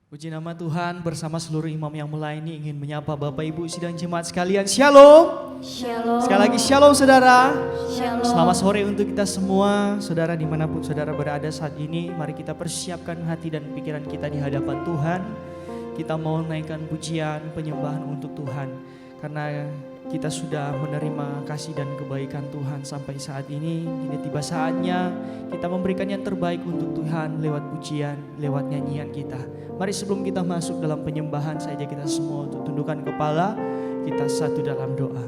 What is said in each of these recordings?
Puji nama Tuhan, bersama seluruh imam yang melayani ingin menyapa Bapak Ibu sidang jemaat sekalian. Shalom. Shalom. Sekali lagi shalom saudara. Shalom. Selamat sore untuk kita semua. Saudara dimanapun saudara berada saat ini, mari kita persiapkan hati dan pikiran kita di hadapan Tuhan. Kita mau naikkan pujian, penyembahan untuk Tuhan. Karena kita sudah menerima kasih dan kebaikan Tuhan sampai saat ini. Ini tiba saatnya kita memberikan yang terbaik untuk Tuhan lewat pujian, lewat nyanyian kita. Mari sebelum kita masuk dalam penyembahan saja kita semua untuk tundukkan kepala, kita satu dalam doa.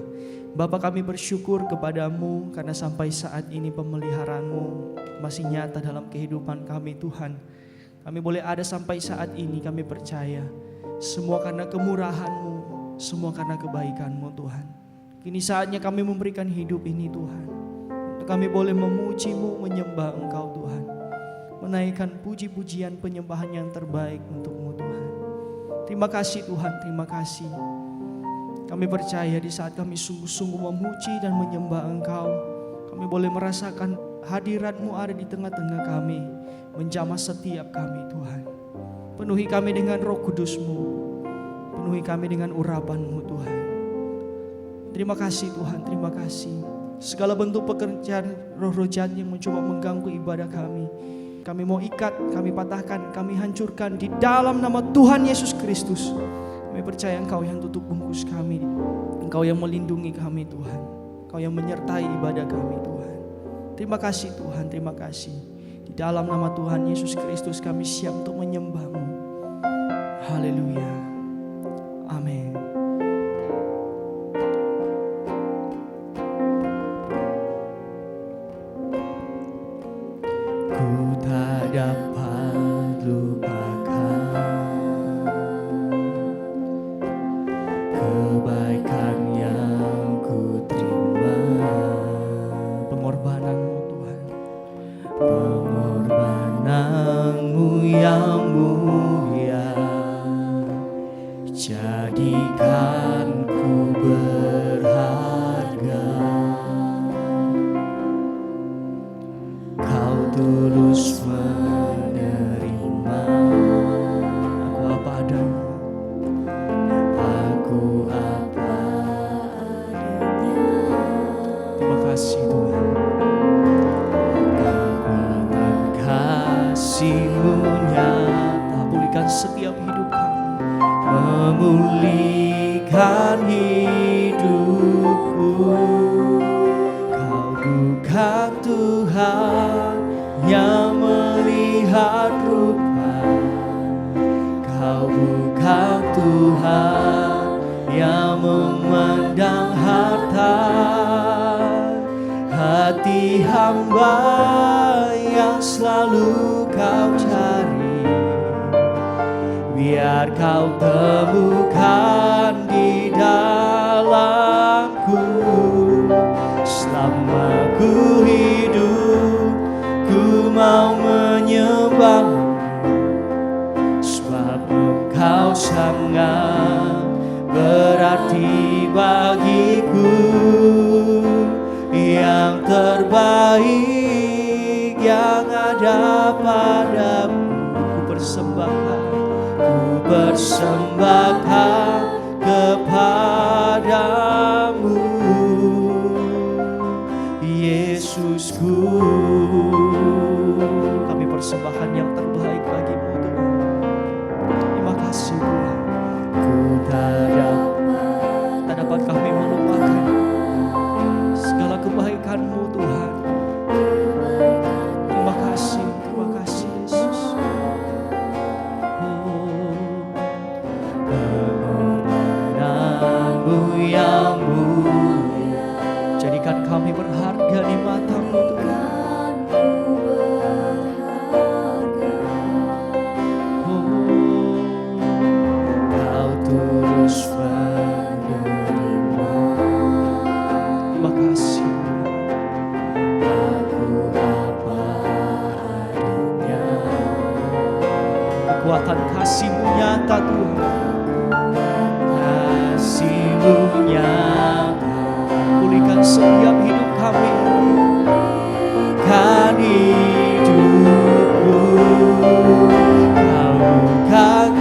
Bapa, kami bersyukur kepadamu karena sampai saat ini pemeliharaanmu masih nyata dalam kehidupan kami Tuhan. Kami boleh ada sampai saat ini, kami percaya semua karena kemurahanmu, semua karena kebaikanmu Tuhan. Kini saatnya kami memberikan hidup ini Tuhan, untuk kami boleh memujimu, menyembah Engkau Tuhan, menaikkan puji-pujian penyembahan yang terbaik untukmu Tuhan. Terima kasih Tuhan, terima kasih. Kami percaya di saat kami sungguh-sungguh memuji dan menyembah Engkau, kami boleh merasakan hadirat-Mu ada di tengah-tengah kami, menjamah setiap kami Tuhan. Penuhi kami dengan Roh Kudus-Mu, penuhi kami dengan urapan-Mu Tuhan. Terima kasih Tuhan, terima kasih. Segala bentuk pekerjaan roh-roh jahat yang mencoba mengganggu ibadah kami mau ikat, kami patahkan, kami hancurkan di dalam nama Tuhan Yesus Kristus. Kami percaya Engkau yang tutup bungkus kami, Engkau yang melindungi kami Tuhan, Engkau yang menyertai ibadah kami Tuhan. Terima kasih Tuhan, terima kasih. Di dalam nama Tuhan Yesus Kristus kami siap untuk menyembah-Mu. Haleluya. Amin. Ku tak dapat lupakan kebaikan yang ku terima, pengorbanan-Mu Tuhan, pengorbanan-Mu yang mulia, jadikan ku berharga. Kau tulus menerima aku apa adanya, aku apa adanya. Terima kasih Tuhan. Kekuatan kasih-Mu nyata, pulihkan setiap hidup kami, memulihkan hidupku. Kau bukan Tuhan yang melihat rupa, Kau bukan Tuhan yang memandang harta. Hati hamba yang selalu Kau cari, biar Kau temukan di dalamku. Selama ku hidup, ku mau menyembah-Mu, sebab Engkau sangat berarti bagiku. Yang terbaik yang ada padamu, ku persembahkan kepadamu, Yesusku. Kami persembahkan yang terbaik bagi-Mu Tuhan. Terima kasih Tuhan. Ku tak dapat kami melupakan segala kebaikan-Mu Tuhan. Terima kasih Yesus. Pengorbanan-Mu yang mulia, jadikan kami berharga di mata-Mu Tuhan. Kau tulus menerima. Terima kasih. Aku apa adanya. Kekuatan kasih-Mu nyata Tuhan, kasih-Mu nyata, pulihkan setiap hidup kami, kan hidupku. Kau bukan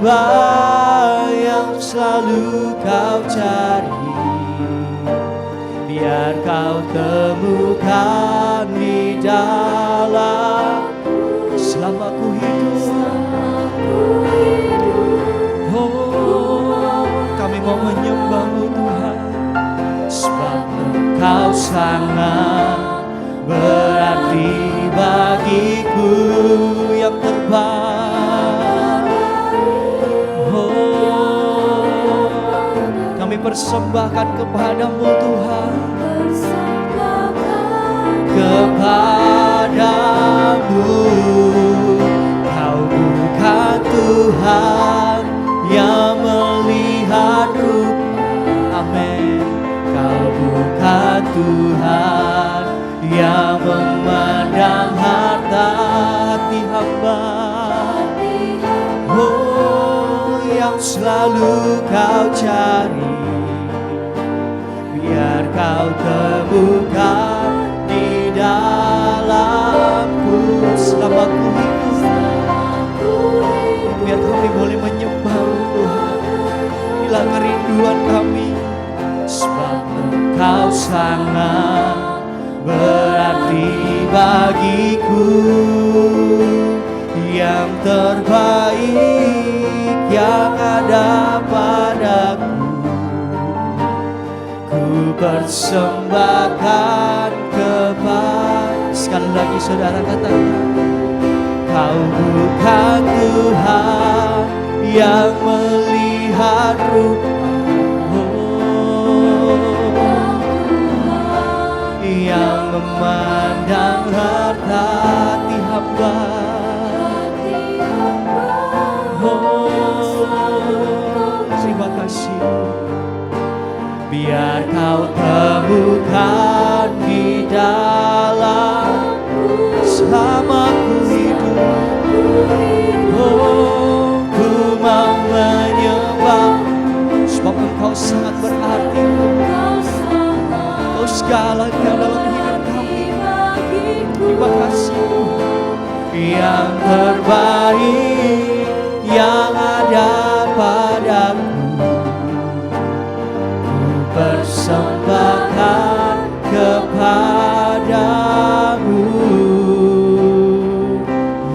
yang selalu kau cari, biar kau temukan di dalam selama ku hidup. Oh, kami mau menyembah-Mu Tuhan, sebab Engkau sangat berarti bagiku yang terbaik. Oh, kami persembahkan kepadamu Tuhan, kepadamu. Kau bukan Tuhan yang melihat rupa, amin. Kau bukan Tuhan yang memandang harta hati hamba. Oh, yang selalu kau cari, biar kau temukan di dalamku selama ku hidup. Biar kami boleh menyembah-Mu Tuhan, inilah kerinduan kami, sebab Engkau sangat berarti bagiku yang terbaik yang ada padaku. Ku persembahkan kepada, sekali lagi saudara katakan, Kau bukan Tuhan yang melihat rupa, yang memandang harta hati hamba. Oh, terima kasih. Biar kau temukan di dalamku selama ku hidup. Oh, ku mau menyembah, sebab Engkau sangat berarti. Engkau segalanya dalam hidup kami. Terima kasih yang terbaik yang ada padaku. Ku persembahkan kepadamu,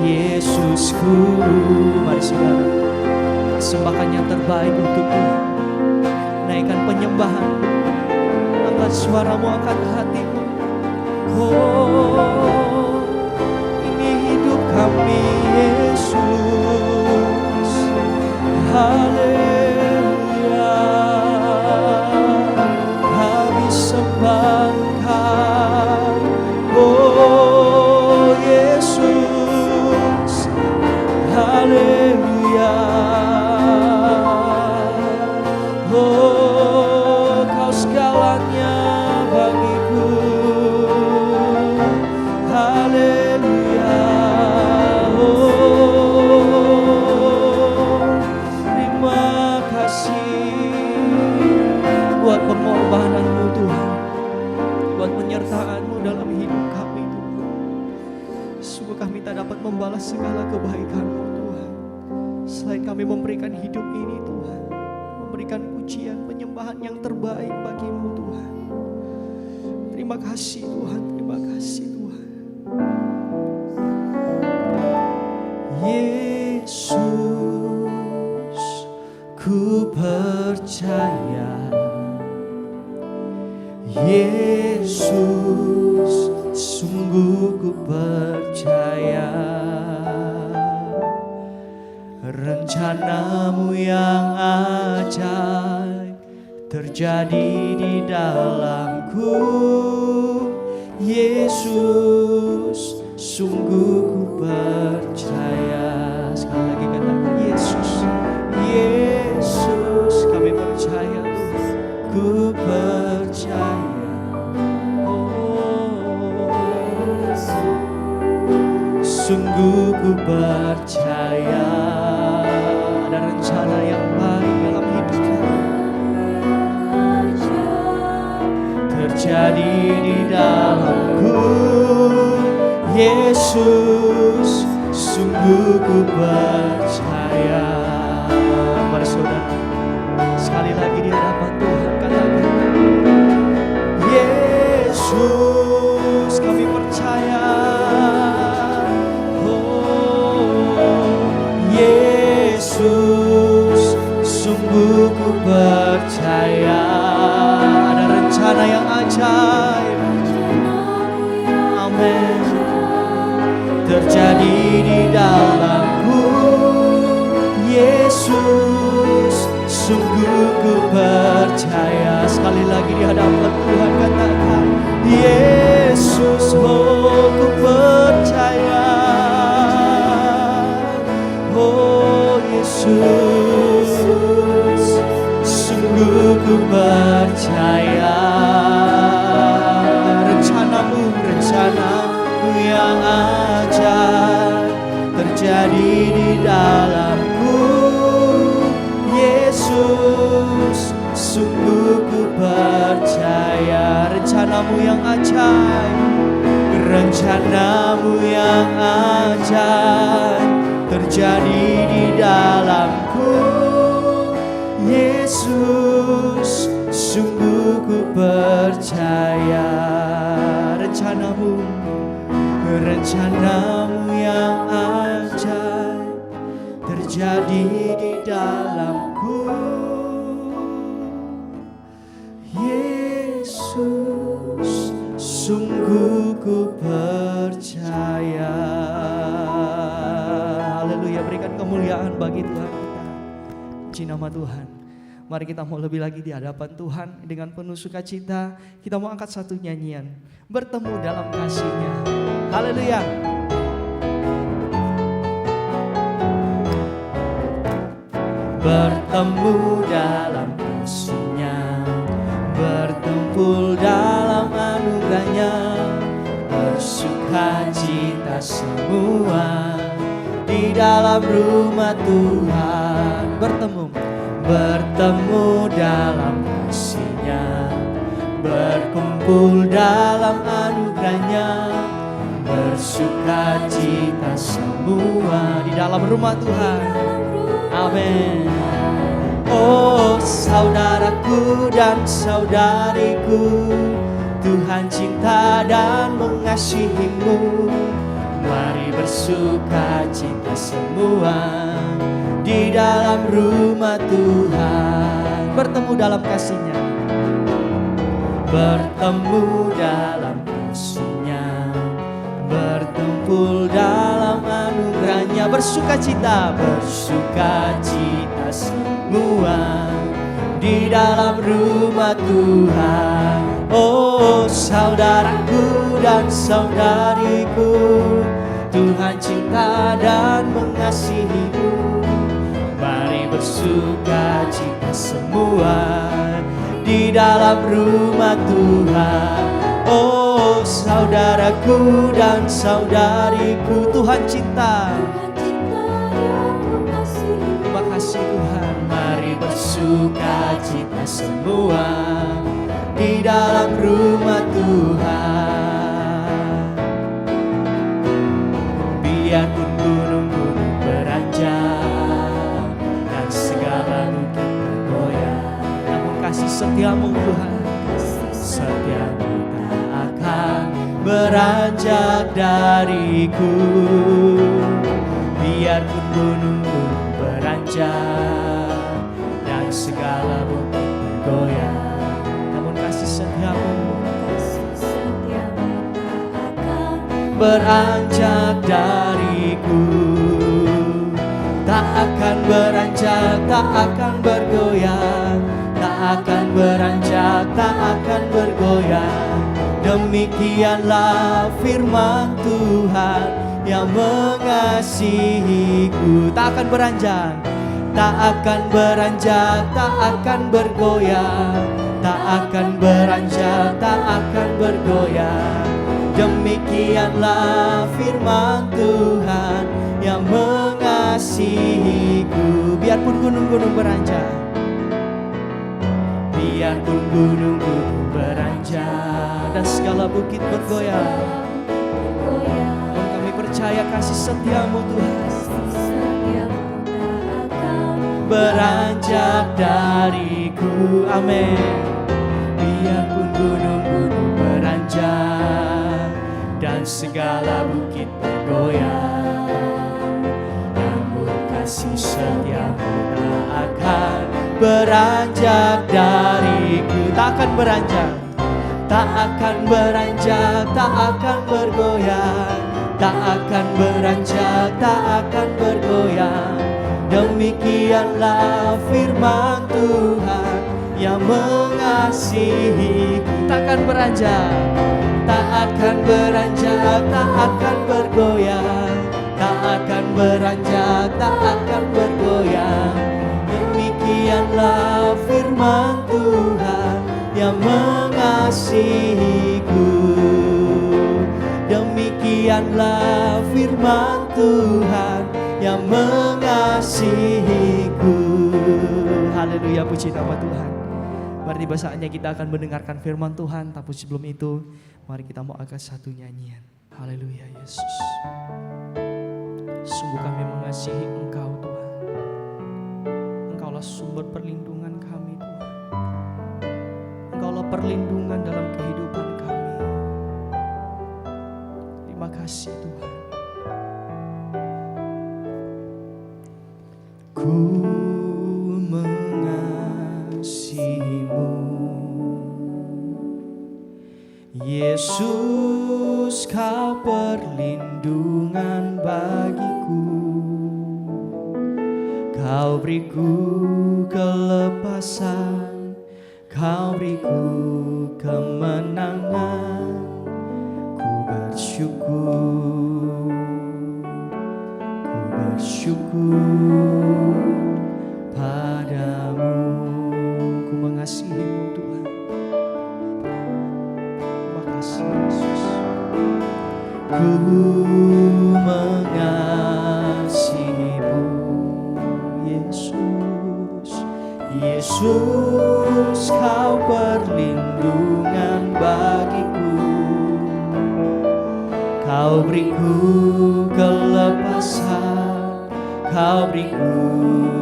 Yesusku. Mari saudara, persembahkan yang terbaik untuk Tuhan. Naikkan penyembahan, angkat suaramu, angkat hatimu. Oh, ini hidup kami Yesus. Haleluya, kami sembahkan. Oh Yesus, haleluya. Oh, Kau segalanya bagiku. Haleluya. Oh, terima kasih buat pengorbanan-Mu Tuhan, buat penyertaan-Mu dalam hidup kami Tuhan. Sungguh kami tak dapat membalas segala kebaikan-Mu Tuhan, selain kami memberikan hidup ini Tuhan, memberikan pujian penyembahan yang terbaik bagi-Mu Tuhan. Terima kasih Tuhan, terima kasih Tuhan. Yesus, ku percaya. Yesus, sungguh ku percaya. Rencana-Mu yang ajaib terjadi di dalamku. Yesus, sungguh ku percaya. Sekali lagi katakan Yesus. Yesus, kami percaya Tuhan, ku percaya. Oh, sungguh ku percaya ada rencana yang baik dalam hidup kami terjadi di dalamku. Yesus, sungguh ku percaya. Mari saudara, sekali lagi di hadapan Tuhan katakan, Yesus kami percaya. Yesus, sungguh ku percaya ada rencana yang ajaib, amin, terjadi di dalamku. Yesus, sungguh ku percaya. Sekali lagi di hadapan Tuhan katakan, Yesus, oh ku percaya. Oh Yesus, sungguh ku percaya. Rencanamu yang ajaib terjadi di dalamku. Yesus, sungguh ku percaya. Rencanamu yang ajaib, rencanamu yang ajaib terjadi di dalamku. Yesus, sungguh ku percaya. Rencanamu yang ajaib terjadi di dalamku. Yesus, sungguh ku percaya. Haleluya, berikan kemuliaan bagi Tuhan kita. Puji nama Tuhan. Mari kita mau lebih lagi di hadapan Tuhan dengan penuh sukacita. Kita mau angkat satu nyanyian, bertemu dalam kasih-Nya. Haleluya. Bertemu dalam kasih-Nya, berkumpul dalam anugerah-Nya, bersukacita semua di dalam rumah Tuhan. Bertemu dalam kasih-Nya, berkumpul dalam anugerah-Nya, bersukacita semua di dalam rumah Tuhan. Amin. Oh saudaraku dan saudariku, Tuhan cinta dan mengasihimu. Mari bersukacita semua di dalam rumah Tuhan. Bertemu dalam kasih-Nya, bertemu dalam kasih-Nya, berkumpul dalam anugerah-Nya, bersukacita semua di dalam rumah Tuhan. Oh saudaraku dan saudariku, Tuhan cinta dan mengasihimu. Mari bersukacita semua di dalam rumah Tuhan. Oh saudaraku dan saudariku, Tuhan cinta. Terima kasih Tuhan. Mari bersukacita semua di dalam rumah Tuhan. Biarpun gunung-gunung beranjak dan segala bukit bergoyang, namun kasih setiamu Tuhan, setiamu tak akan beranjak dariku. Biarpun gunung-gunung beranjak dan segala bukit bergoyang, namun kasih setiamu beranjak dariku. Tak akan beranjak, tak akan bergoyang, tak akan beranjak, tak akan bergoyang. Demikianlah firman Tuhan yang mengasihiku. Tak akan beranjak, tak akan beranjak, tak akan bergoyang, tak akan beranjak, tak akan bergoyang. Demikianlah firman Tuhan yang mengasihiku. Biarpun gunung-gunung beranjak, biarpun gunung-gunung beranjak dan segala bukit bergoyang, kami percaya kasih setiamu Tuhan beranjak dariku. Amin. Biarpun gunung-gunung beranjak dan segala bukit bergoyang, namun kasih setiamu tak akan beranjak dariku. Tak akan beranjak, tak akan beranjak, tak akan bergoyang, tak akan beranjak, tak akan bergoyang. Demikianlah firman Tuhan yang mengasihiku. Tak akan beranjak, tak akan beranjak, tak akan bergoyang, tak akan beranjak, tak akan bergoyang. Demikianlah firman Tuhan yang mengasihiku. Demikianlah firman Tuhan yang mengasihiku. Haleluya, puji nama Tuhan. Mari tiba saatnya kita akan mendengarkan firman Tuhan. Tapi sebelum itu, mari kita mau angkat satu nyanyian. Haleluya Yesus. Sungguh kami mengasihi Engkau Tuhan. Engkaulah sumber perlindungan kami Tuhan. Engkaulah perlindungan dalam kehidupan kami. Terima kasih Tuhan. Ku mengasihimu Yesus, kau perlindungan bagiku. Kau beriku kelepasan, kau beriku kemenangan. Ku bersyukur, ku bersyukur padamu. Ku mengasihimu Tuhan. Terima kasih Yesus. Ku mengasihimu Yesus. Yesus, kau perlindungan bagiku. Kau beriku kelepasan, kau beriku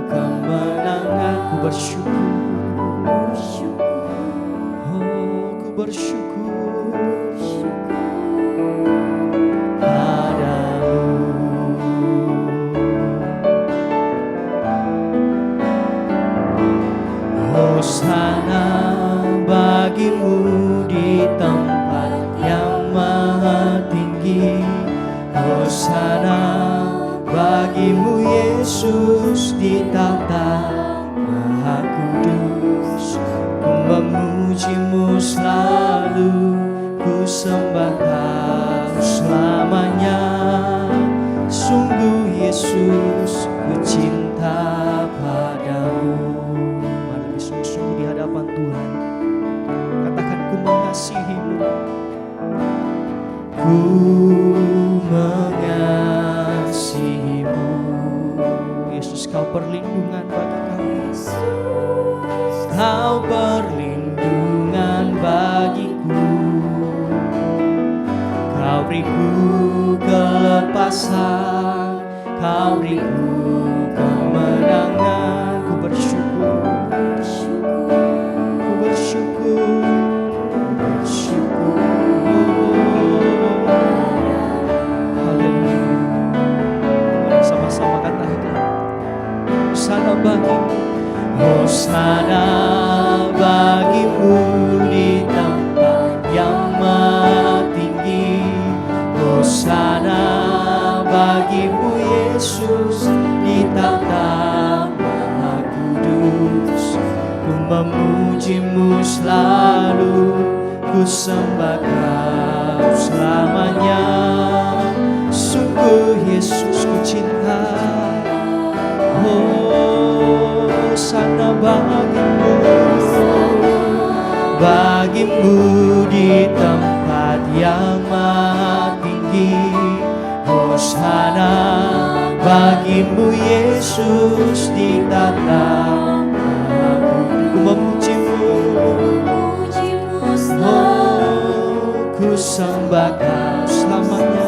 kemenangan. Ku bersyukur, oh ku bersyukur padamu. Hosana bagimu di tempat yang maha tinggi. Hosana bagimu Yesus di tahta maha kudus. Ku memujimu selalu, ku sembah kau selamanya. Sungguh Yesus, ku cinta padamu. Mari sungguh di hadapan Tuhan, katakan ku mengasihimu. Ku mengasihimu Yesus, kau perlindungan bagi kami. Kau perlindungan bagiku. Kau beriku kelepasan, kau beriku kemenangan. Ku bersyukur, ku bersyukur, ku bersyukur. Haleluya. Mari sama-sama katakan, Hosana bagimu, Hosana bagimu di tempat yang maha tinggi. Hosana bagimu Yesus di tahta maha kudus. Ku memujimu selalu, ku sembah kau selamanya. Sungguh Yesus, ku cinta. Hosana bagimu, bagimu di tempat yang maha tinggi. Hosana bagimu Yesus di tahta maha kudus. Ku memujimu, oh ku sembah kau selamanya.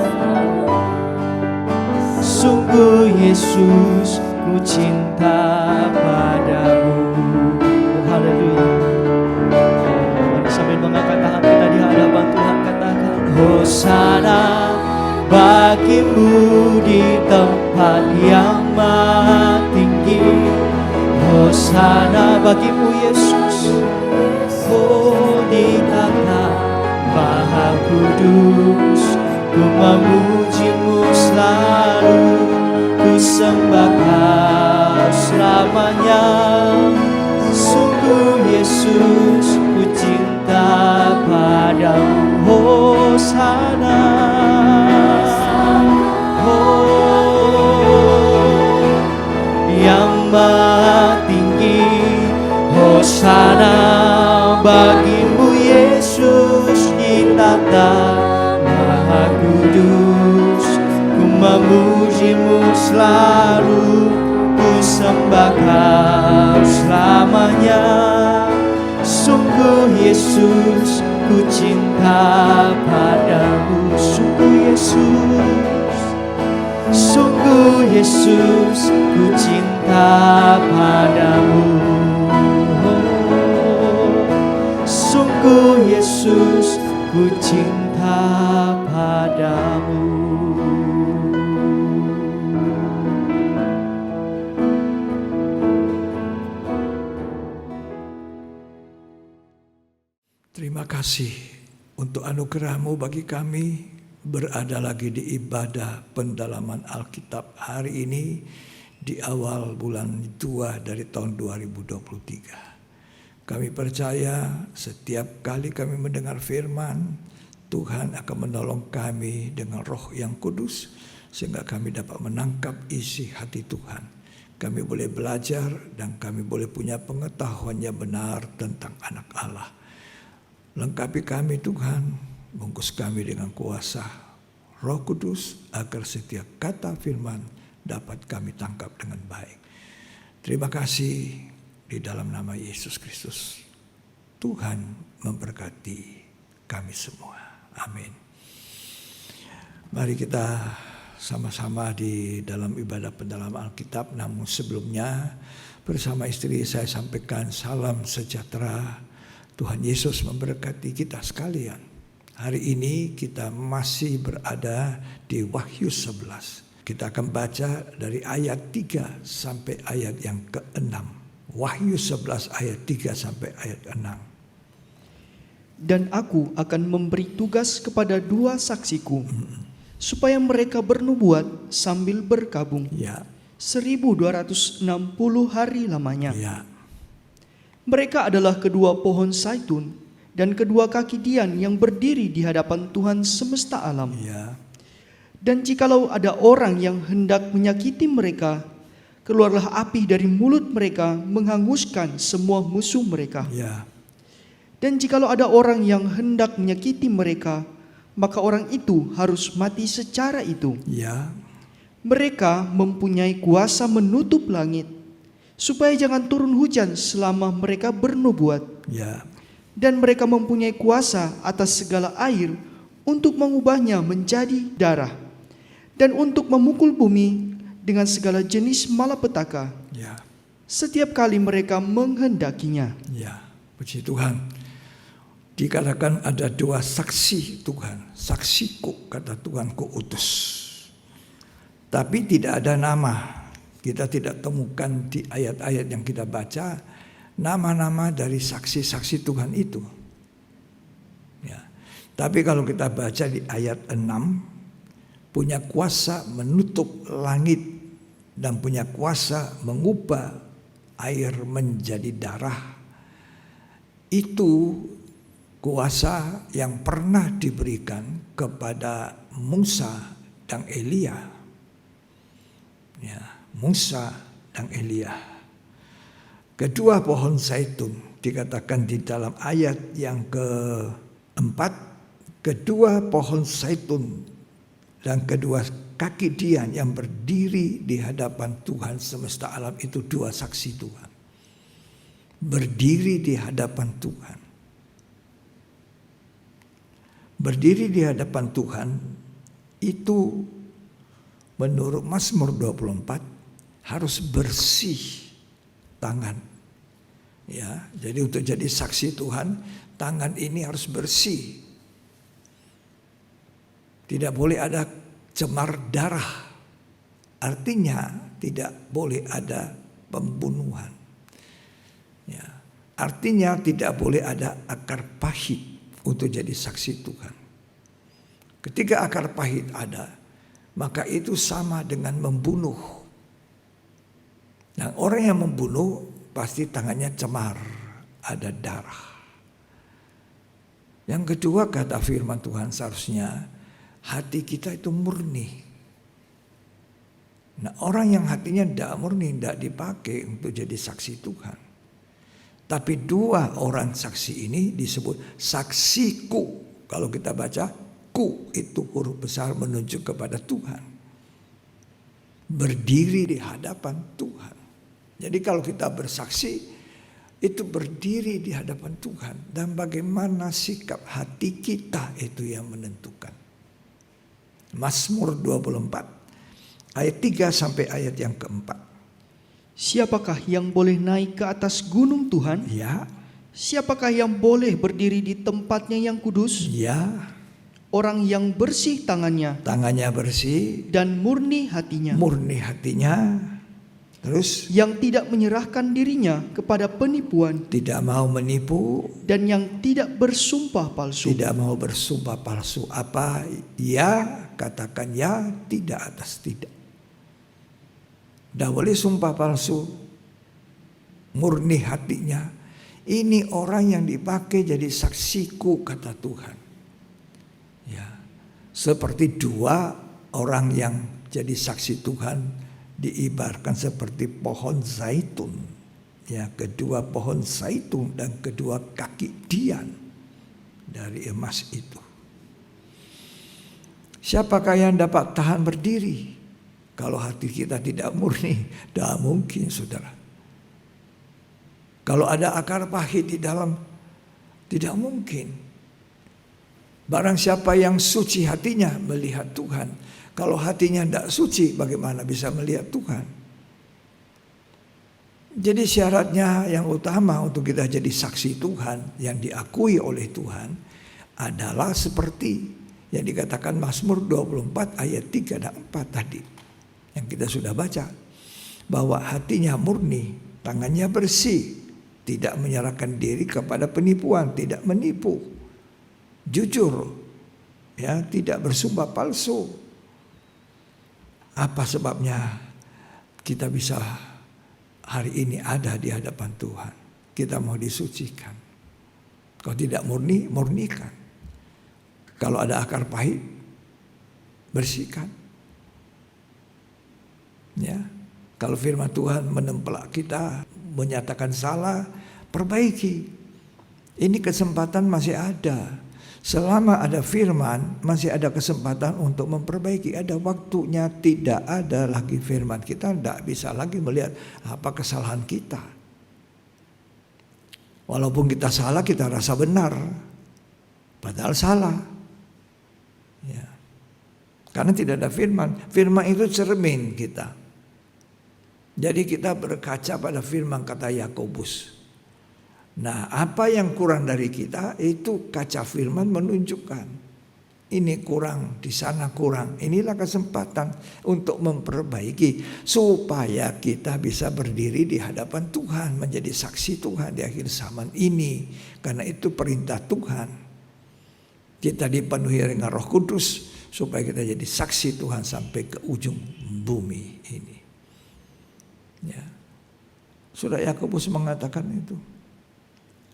Sungguh Yesus, ku ku cinta padamu. Haleluya. Mari sambil mengangkat tangan kita di hadapan Tuhan, katakan Hosana bagimu di tempat yang maha tinggi. Hosana bagimu Yesus, oh di takhta maha kudus. Ku memujimu selalu, ku sembah Kau selamanya. Sungguh Yesus, ku cinta padamu. Hosana, oh yang maha tinggi. Hosana bagimu Yesus di takhta maha kudus. Ku memujimu selalu, ku sembah Kau selamanya. Sungguh Yesus, ku cinta padamu. Sungguh Yesus, sungguh Yesus, ku cinta padamu. Sungguh Yesus, ku cinta padamu. Terima kasih untuk anugerah-Mu bagi kami berada lagi di ibadah pendalaman Alkitab hari ini di awal bulan 2 dari tahun 2023. Kami percaya setiap kali kami mendengar firman, Tuhan akan menolong kami dengan Roh yang kudus sehingga kami dapat menangkap isi hati Tuhan. Kami boleh belajar dan kami boleh punya pengetahuan yang benar tentang anak Allah. Lengkapi kami Tuhan, bungkus kami dengan kuasa Roh Kudus agar setiap kata firman dapat kami tangkap dengan baik. Terima kasih di dalam nama Yesus Kristus. Tuhan memberkati kami semua. Amin. Mari kita sama-sama di dalam ibadah pendalaman Alkitab. Namun sebelumnya bersama istri saya sampaikan salam sejahtera. Tuhan Yesus memberkati kita sekalian. Hari ini kita masih berada di Wahyu 11. Kita akan baca dari ayat 3 sampai ayat yang ke-6. Wahyu 11 ayat 3 sampai ayat 6. Dan aku akan memberi tugas kepada 2 saksiku, supaya mereka bernubuat sambil berkabung. Ya. 1260 hari lamanya. Ya. Mereka adalah kedua pohon zaitun dan kedua kaki dian yang berdiri di hadapan Tuhan semesta alam. Ya. Dan jikalau ada orang yang hendak menyakiti mereka, keluarlah api dari mulut mereka menghanguskan semua musuh mereka. Ya. Dan jikalau ada orang yang hendak menyakiti mereka, maka orang itu harus mati secara itu. Ya. Mereka mempunyai kuasa menutup langit, supaya jangan turun hujan selama mereka bernubuat. Ya. Dan mereka mempunyai kuasa atas segala air untuk mengubahnya menjadi darah, dan untuk memukul bumi dengan segala jenis malapetaka, Ya. setiap kali mereka menghendakinya. Ya. Puji Tuhan. Dikatakan ada 2 saksi Tuhan. Saksiku, kata Tuhan, ku utus. Tapi tidak ada nama. Kita tidak temukan di ayat-ayat yang kita baca nama-nama dari saksi-saksi Tuhan itu. Ya. Tapi kalau kita baca di ayat 6, punya kuasa menutup langit dan punya kuasa mengubah air menjadi darah. Itu kuasa yang pernah diberikan kepada Musa dan Elia. Ya. Musa dan Elia. Kedua pohon zaitun dikatakan di dalam ayat yang ke-4, kedua pohon zaitun dan kedua kaki dian yang berdiri di hadapan Tuhan semesta alam itu 2 saksi Tuhan. Berdiri di hadapan Tuhan. Berdiri di hadapan Tuhan itu menurut Mazmur 24 harus bersih tangan. Ya, jadi untuk jadi saksi Tuhan, tangan ini harus bersih. Tidak boleh ada cemar darah. Artinya tidak boleh ada pembunuhan. Ya, artinya tidak boleh ada akar pahit untuk jadi saksi Tuhan. Ketika akar pahit ada, maka itu sama dengan membunuh. Nah, orang yang membunuh pasti tangannya cemar, ada darah. Yang kedua, kata firman Tuhan, seharusnya hati kita itu murni. Nah, orang yang hatinya tidak murni tidak dipakai untuk jadi saksi Tuhan. Tapi dua orang saksi ini disebut saksiku. Kalau kita baca, ku itu huruf besar menunjuk kepada Tuhan. Berdiri di hadapan Tuhan. Jadi kalau kita bersaksi, itu berdiri di hadapan Tuhan. Dan bagaimana sikap hati kita itu yang menentukan. Mazmur 24 ayat 3 sampai ayat yang keempat. Siapakah yang boleh naik ke atas gunung Tuhan? Ya. Siapakah yang boleh berdiri di tempatnya yang kudus? Ya. Orang yang bersih tangannya. Tangannya bersih. Dan murni hatinya. Murni hatinya. Terus. Yang tidak menyerahkan dirinya kepada penipuan. Tidak mau menipu. Dan yang tidak bersumpah palsu. Tidak mau bersumpah palsu. Apa? Ya, katakan ya, tidak atas tidak. Tidak boleh sumpah palsu. Murni hatinya. Ini orang yang dipakai jadi saksiku, kata Tuhan. Ya, seperti dua orang yang jadi saksi Tuhan diibaratkan seperti pohon zaitun. Ya, kedua pohon zaitun dan kedua kaki dian dari emas itu. Siapakah yang dapat tahan berdiri? Kalau hati kita tidak murni, tidak mungkin, saudara. Kalau ada akar pahit di dalam, tidak mungkin. Barang siapa yang suci hatinya melihat Tuhan. Kalau hatinya tidak suci, bagaimana bisa melihat Tuhan? Jadi syaratnya yang utama untuk kita jadi saksi Tuhan, yang diakui oleh Tuhan, adalah seperti yang dikatakan Mazmur 24 ayat 3 dan 4 tadi. Yang kita sudah baca. Bahwa hatinya murni, tangannya bersih, tidak menyerahkan diri kepada penipuan, tidak menipu, jujur, ya, tidak bersumpah palsu. Apa sebabnya kita bisa hari ini ada di hadapan Tuhan? Kita mau disucikan. Kalau tidak murni, murnikan. Kalau ada akar pahit, bersihkan. Ya, kalau firman Tuhan menempelak kita, menyatakan salah, perbaiki. Ini kesempatan masih ada. Selama ada firman, masih ada kesempatan untuk memperbaiki. Ada waktunya, tidak ada lagi firman. Kita tidak bisa lagi melihat apa kesalahan kita. Walaupun kita salah, kita rasa benar. Padahal salah. Ya. Karena tidak ada firman. Firman itu cermin kita. Jadi kita berkaca pada firman kata Yakobus. Nah, apa yang kurang dari kita itu kaca firman menunjukkan. Ini kurang, di sana kurang. Inilah kesempatan untuk memperbaiki supaya kita bisa berdiri di hadapan Tuhan, menjadi saksi Tuhan di akhir zaman ini. Karena itu perintah Tuhan. Kita dipenuhi dengan Roh Kudus supaya kita jadi saksi Tuhan sampai ke ujung bumi ini. Ya. Sudah Yakobus mengatakan itu.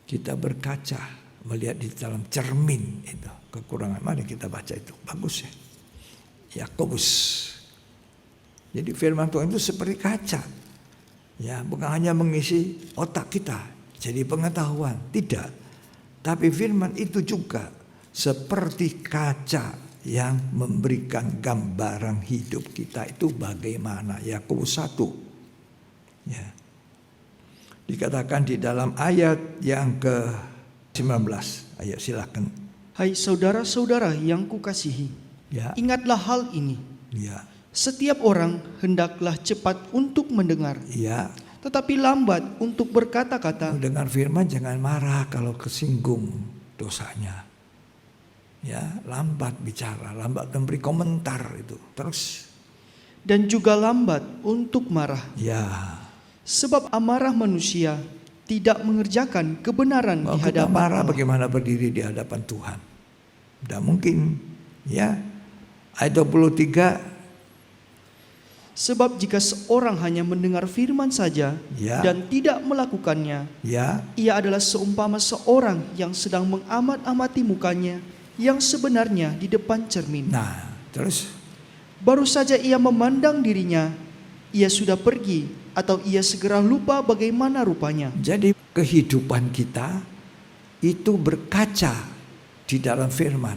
Kita berkaca, melihat di dalam cermin itu kekurangan. Mari kita baca itu, bagus ya. Yakobus. Jadi firman Tuhan itu seperti kaca. Ya, bukan hanya mengisi otak kita jadi pengetahuan, tidak. Tapi firman itu juga seperti kaca yang memberikan gambaran hidup kita itu bagaimana. Yakobus 1. Ya. Dikatakan di dalam ayat yang ke-19. Ayo silakan. Hai saudara-saudara yang kukasihi, Ya. ingatlah hal ini. Ya. Setiap orang hendaklah cepat untuk mendengar, Ya, tetapi lambat untuk berkata-kata. mendengar firman jangan marah kalau kesinggung dosanya. Ya, lambat bicara, lambat memberi komentar itu. Terus, Dan juga lambat untuk marah. ya, Sebab amarah manusia tidak mengerjakan kebenaran kalau di kita hadapan marah Allah. bagaimana berdiri di hadapan Tuhan? Tidak mungkin. Ya, ayat 23. Sebab jika seorang hanya mendengar firman saja Ya. dan tidak melakukannya, Ya, ia adalah seumpama seorang yang sedang mengamat-amati mukanya yang sebenarnya di depan cermin. nah, terus Baru saja ia memandang dirinya, ia sudah pergi atau ia segera lupa bagaimana rupanya. jadi kehidupan kita itu berkaca di dalam firman.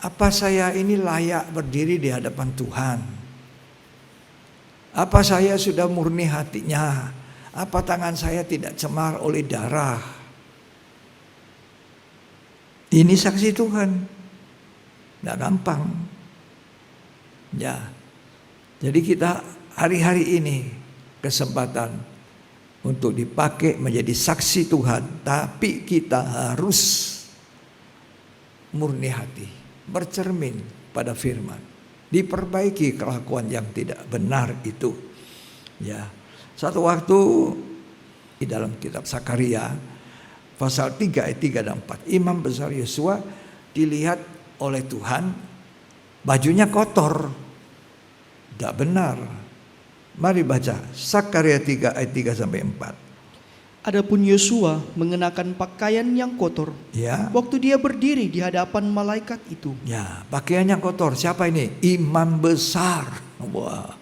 Apa saya ini layak berdiri di hadapan Tuhan? Apa saya sudah murni hatinya? Apa tangan saya tidak cemar oleh darah? Ini saksi Tuhan. Tidak gampang. Ya. Jadi kita hari-hari ini kesempatan untuk dipakai menjadi saksi Tuhan. Tapi kita harus murni hati. Bercermin pada firman. Diperbaiki kelakuan yang tidak benar itu. Ya. Satu waktu di dalam kitab Sakaria pasal 3 ayat 3 dan 4, imam besar Yosua dilihat oleh Tuhan bajunya kotor. Tidak benar. Mari baca Sakaria 3 ayat 3 sampai 4. Adapun Yosua mengenakan pakaian yang kotor Ya. waktu dia berdiri di hadapan malaikat itu. Ya, pakaiannya kotor. Siapa ini? Imam besar. Wah.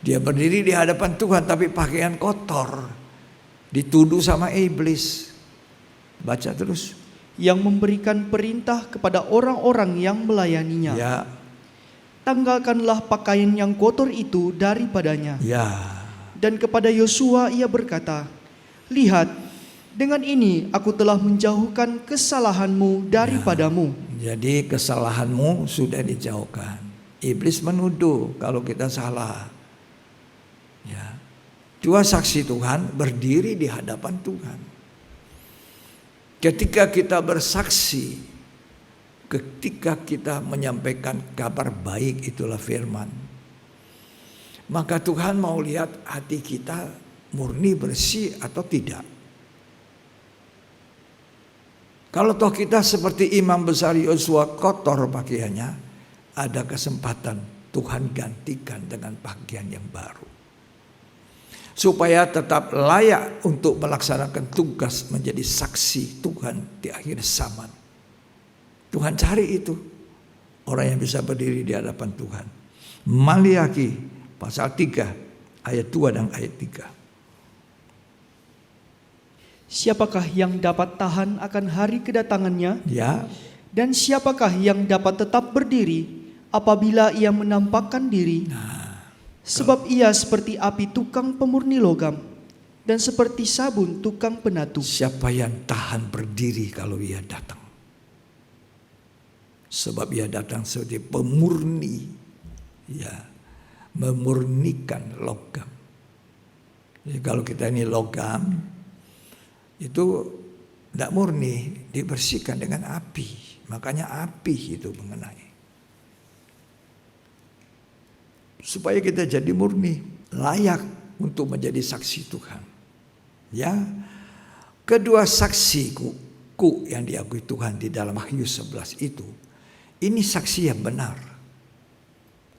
Dia berdiri di hadapan Tuhan tapi pakaian kotor. Dituduh sama iblis. Baca terus. Yang memberikan perintah kepada orang-orang yang melayaninya. Ya, Tanggalkanlah pakaian yang kotor itu daripadanya. ya. Dan kepada Yosua ia berkata, lihat, dengan ini aku telah menjauhkan kesalahanmu daripadamu. Jadi kesalahanmu sudah dijauhkan. Iblis menuduh kalau kita salah. Ya. Dua saksi Tuhan berdiri di hadapan Tuhan. Ketika kita bersaksi, ketika kita menyampaikan kabar baik, itulah firman. Maka Tuhan mau lihat hati kita murni bersih atau tidak. Kalau toh kita seperti imam besar Yosua kotor pakaiannya, ada kesempatan Tuhan gantikan dengan pakaian yang baru. Supaya tetap layak untuk melaksanakan tugas menjadi saksi Tuhan di akhir zaman. Tuhan cari itu. Orang yang bisa berdiri di hadapan Tuhan. Maliaki pasal 3 ayat 2 dan ayat 3. Siapakah yang dapat tahan akan hari kedatangannya? Ya, Dan siapakah yang dapat tetap berdiri apabila ia menampakkan diri? Sebab ia seperti api tukang pemurni logam dan seperti sabun tukang penatu. siapa yang tahan berdiri kalau ia datang? Sebab ia datang sebagai pemurni, ya, memurnikan logam. Jadi kalau kita ini logam, itu tidak murni, dibersihkan dengan api. Makanya api itu mengenai. Supaya kita jadi murni, layak untuk menjadi saksi Tuhan. Ya, kedua saksiku yang diakui Tuhan di dalam Wahyu 11 itu, ini saksi yang benar.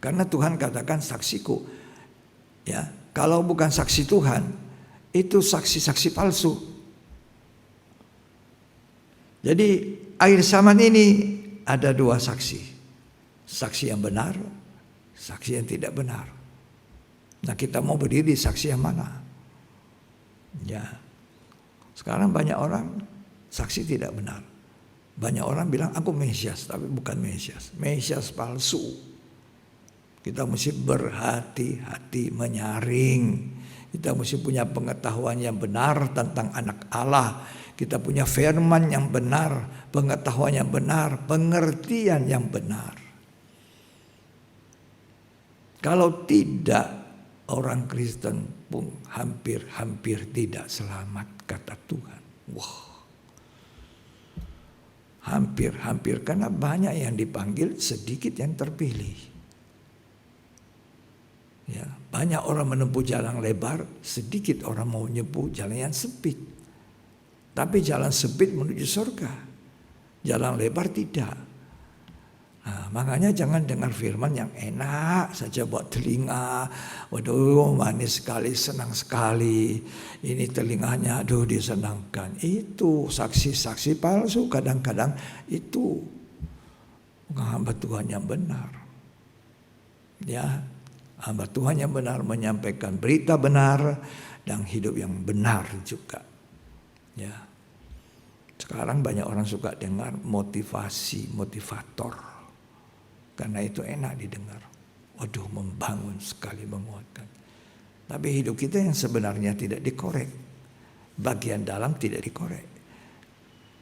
Karena Tuhan katakan saksiku. Ya, kalau bukan saksi Tuhan, itu saksi-saksi palsu. Jadi akhir zaman ini ada dua saksi. Saksi yang benar, saksi yang tidak benar. Nah, kita mau berdiri saksi yang mana? Ya. Sekarang banyak orang saksi tidak benar. Banyak orang bilang aku Mesias, tapi bukan Mesias. Mesias palsu. Kita mesti berhati-hati menyaring. Kita mesti punya pengetahuan yang benar tentang anak Allah. Kita punya firman yang benar, pengetahuan yang benar, pengertian yang benar. Kalau tidak, orang Kristen pun hampir-hampir tidak selamat, kata Tuhan. Wah, hampir-hampir, karena banyak yang dipanggil, sedikit yang terpilih. Ya, banyak orang menempuh jalan lebar, sedikit orang mau menempuh jalan yang sempit. Tapi jalan sempit menuju surga, jalan lebar tidak. Nah, makanya jangan dengar firman yang enak saja buat telinga. Waduh, manis sekali, senang sekali. Ini telinganya, aduh disenangkan. Itu saksi-saksi palsu, kadang-kadang itu bukan hamba Tuhan yang benar. Ya, hamba Tuhan yang benar menyampaikan berita benar dan hidup yang benar juga. Ya. Sekarang banyak orang suka dengar motivasi, motivator. Karena itu enak didengar. Waduh, membangun sekali, menguatkan. Tapi hidup kita yang sebenarnya tidak dikorek. Bagian dalam tidak dikorek.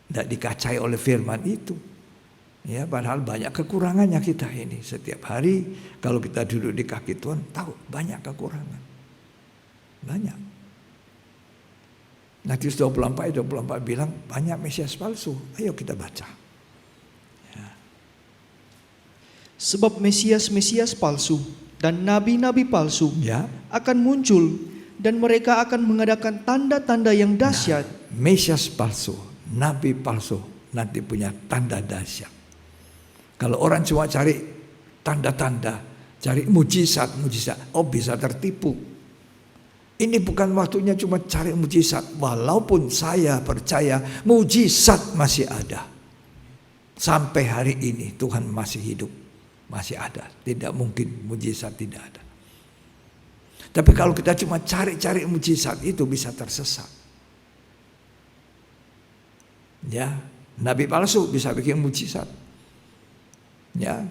Tidak dikacai oleh firman itu. Ya, padahal banyak kekurangannya kita ini. Setiap hari kalau kita duduk di kaki Tuhan, tahu banyak kekurangan. Banyak. Matius 24 bilang banyak Mesias palsu. Ayo kita baca. Sebab Mesias-Mesias palsu dan nabi-nabi palsu Ya. akan muncul dan mereka akan mengadakan tanda-tanda yang dahsyat. Mesias palsu, nabi palsu nanti punya tanda dahsyat. Kalau orang cuma cari tanda-tanda, cari mujizat, oh bisa tertipu. Ini bukan waktunya cuma cari mujizat. Walaupun saya percaya mujizat masih ada. Sampai hari ini Tuhan masih hidup. Masih ada, tidak mungkin mujizat tidak ada. Tapi kalau kita cuma cari-cari mujizat, itu bisa tersesat. Ya, nabi palsu bisa bikin mujizat. Ya,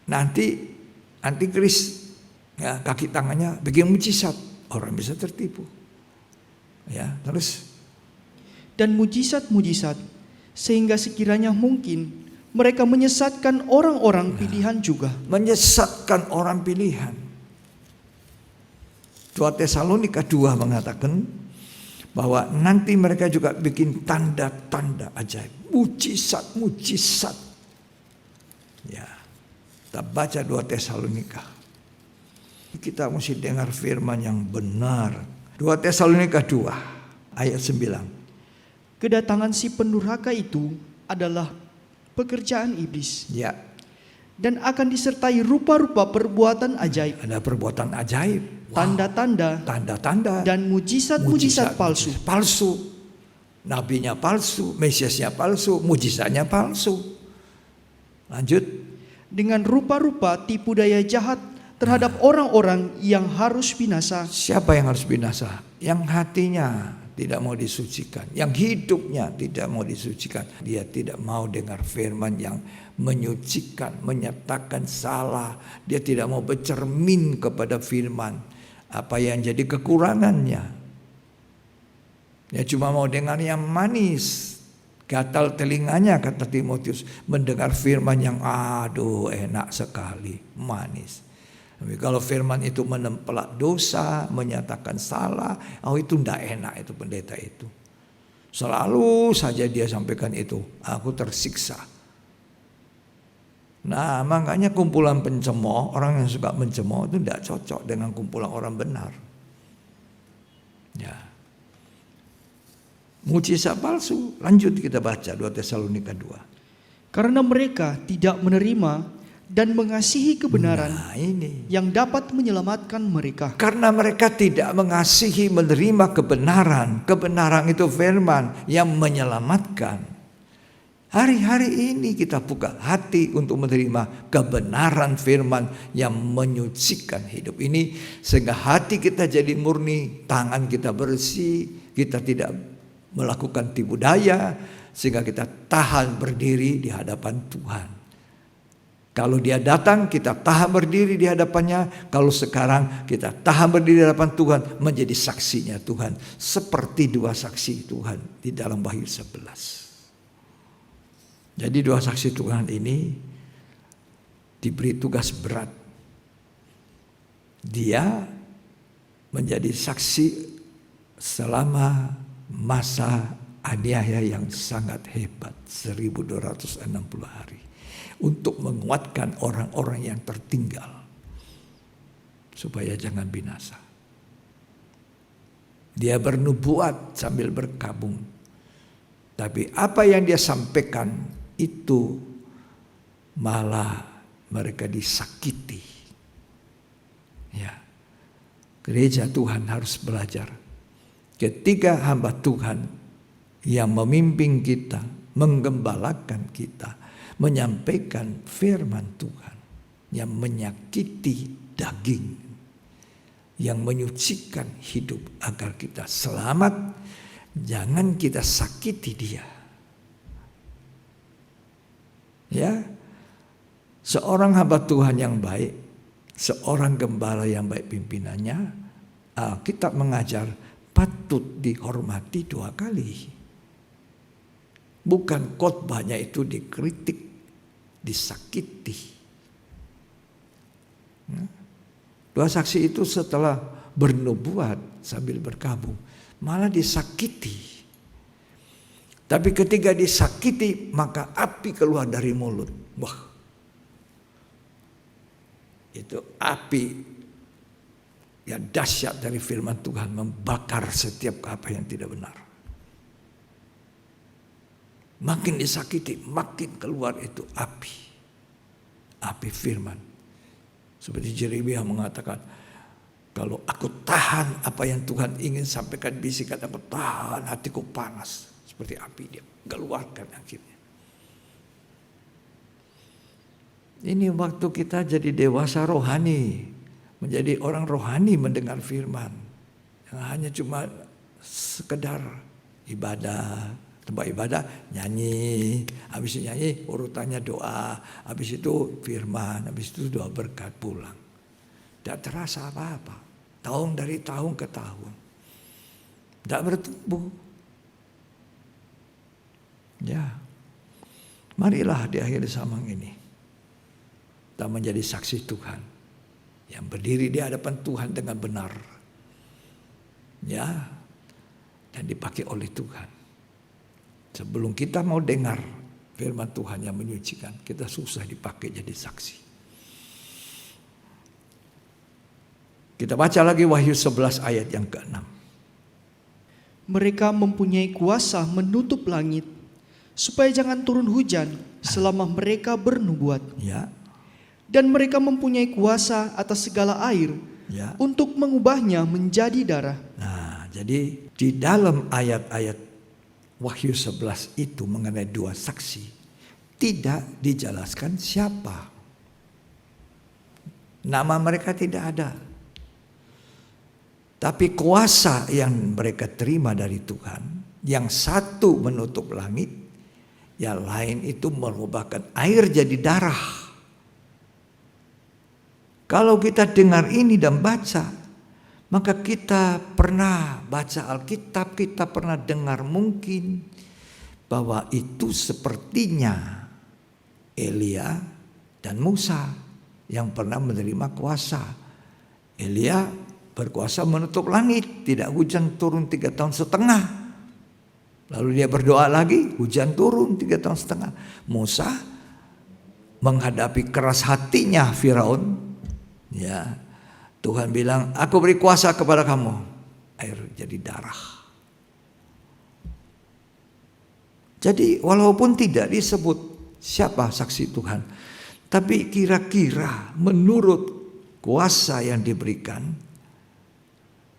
nanti antikris, ya, kaki tangannya bikin mujizat, orang bisa tertipu. Ya, terus Dan mujizat-mujizat sehingga sekiranya mungkin mereka menyesatkan orang-orang pilihan juga. Menyesatkan orang pilihan. 2 Tesalonika 2 mengatakan bahwa nanti mereka juga bikin tanda-tanda ajaib, mujizat-mujizat. Ya, kita baca 2 Tesalonika. Kita mesti dengar firman yang benar. 2 Tesalonika 2 ayat 9. Kedatangan si pendurhaka itu adalah pekerjaan iblis. Ya. Dan akan disertai rupa-rupa perbuatan ajaib. Ada perbuatan ajaib. Tanda-tanda. Tanda-tanda. Dan mujizat-mujizat palsu. Palsu. Nabinya palsu. Mesiasnya palsu. Mujizatnya palsu. Lanjut. Dengan rupa-rupa tipu daya jahat terhadap orang-orang yang harus binasa. Siapa yang harus binasa? Yang hatinya tidak mau disucikan, yang hidupnya tidak mau disucikan. Dia tidak mau dengar firman yang menyucikan, menyatakan salah. Dia tidak mau bercermin kepada firman apa yang jadi kekurangannya. Dia cuma mau dengar yang manis. Gatal telinganya, kata Timotius, mendengar firman yang aduh enak sekali, manis. Tapi kalau firman itu menempelak dosa, menyatakan salah, oh itu tidak enak itu pendeta itu. Selalu saja dia sampaikan itu, aku tersiksa. Nah, makanya kumpulan pencemooh, orang yang suka mencemooh itu tidak cocok dengan kumpulan orang benar. Ya. Mujizat palsu, lanjut kita baca 2 Tesalonika 2. Karena mereka tidak menerima dan mengasihi kebenaran yang dapat menyelamatkan mereka. Karena mereka tidak mengasihi, menerima kebenaran. Kebenaran itu firman yang menyelamatkan. Hari-hari ini kita buka hati untuk menerima kebenaran firman yang menyucikan hidup ini. Sehingga hati kita jadi murni, tangan kita bersih, kita tidak melakukan tipu daya. Sehingga kita tahan berdiri di hadapan Tuhan. Kalau dia datang, kita tahan berdiri di hadapannya. Kalau sekarang kita tahan berdiri di hadapan Tuhan, menjadi saksinya Tuhan. Seperti 2 saksi Tuhan di dalam Wahyu 11. Jadi 2 saksi Tuhan ini diberi tugas berat. Dia menjadi saksi selama masa aniaya yang sangat hebat 1260 hari untuk menguatkan orang-orang yang tertinggal supaya jangan binasa. Dia bernubuat sambil berkabung, tapi apa yang dia sampaikan itu malah mereka disakiti. Ya, gereja Tuhan harus belajar. Ketika hamba Tuhan yang memimpin kita, menggembalakan kita, menyampaikan firman Tuhan yang menyakiti daging, yang menyucikan hidup agar kita selamat, jangan kita sakiti dia. Ya, seorang hamba Tuhan yang baik, seorang gembala yang baik pimpinannya, Alkitab mengajar patut dihormati 2 kali. Bukan khotbahnya itu dikritik, disakiti. Dua saksi itu setelah bernubuat sambil berkabung, malah disakiti. Tapi ketika disakiti, maka api keluar dari mulut. Wah, itu api yang dahsyat dari firman Tuhan membakar setiap apa yang tidak benar. Makin disakiti, makin keluar itu api. Api firman. Seperti Yeremia mengatakan, kalau aku tahan apa yang Tuhan ingin sampaikan, bisikan aku tahan, hatiku panas. Seperti api dia keluarkan akhirnya. Ini waktu kita jadi dewasa rohani, menjadi orang rohani mendengar firman. Yang hanya cuma sekedar ibadah, tempat ibadah nyanyi, habis itu nyanyi urutannya doa, habis itu firman, habis itu doa berkat pulang. Tidak terasa apa-apa, tahun dari tahun ke tahun, tidak bertumbuh. Ya, marilah di akhir zaman ini kita menjadi saksi Tuhan yang berdiri di hadapan Tuhan dengan benar, ya, dan dipakai oleh Tuhan. Sebelum kita mau dengar firman Tuhan yang menyucikan, kita susah dipakai jadi saksi. Kita baca lagi Wahyu 11 ayat yang ke-6. Mereka mempunyai kuasa menutup langit, supaya jangan turun hujan selama mereka bernubuat. Ya. Dan mereka mempunyai kuasa atas segala air, Ya. untuk mengubahnya menjadi darah. Nah, jadi di dalam ayat-ayat Wahyu 11 itu mengenai 2 saksi tidak dijelaskan siapa. Nama mereka tidak ada. Tapi kuasa yang mereka terima dari Tuhan, yang satu menutup langit, yang lain itu merubahkan air jadi darah. Kalau kita dengar ini dan baca, maka kita pernah baca Alkitab, kita pernah dengar mungkin bahwa itu sepertinya Elia dan Musa yang pernah menerima kuasa. Elia berkuasa menutup langit, tidak hujan turun 3,5 tahun. Lalu dia berdoa lagi, hujan turun 3,5 tahun. Musa menghadapi keras hatinya Firaun, ya, Tuhan bilang, aku beri kuasa kepada kamu, air jadi darah. Jadi walaupun tidak disebut siapa saksi Tuhan, tapi kira-kira menurut kuasa yang diberikan,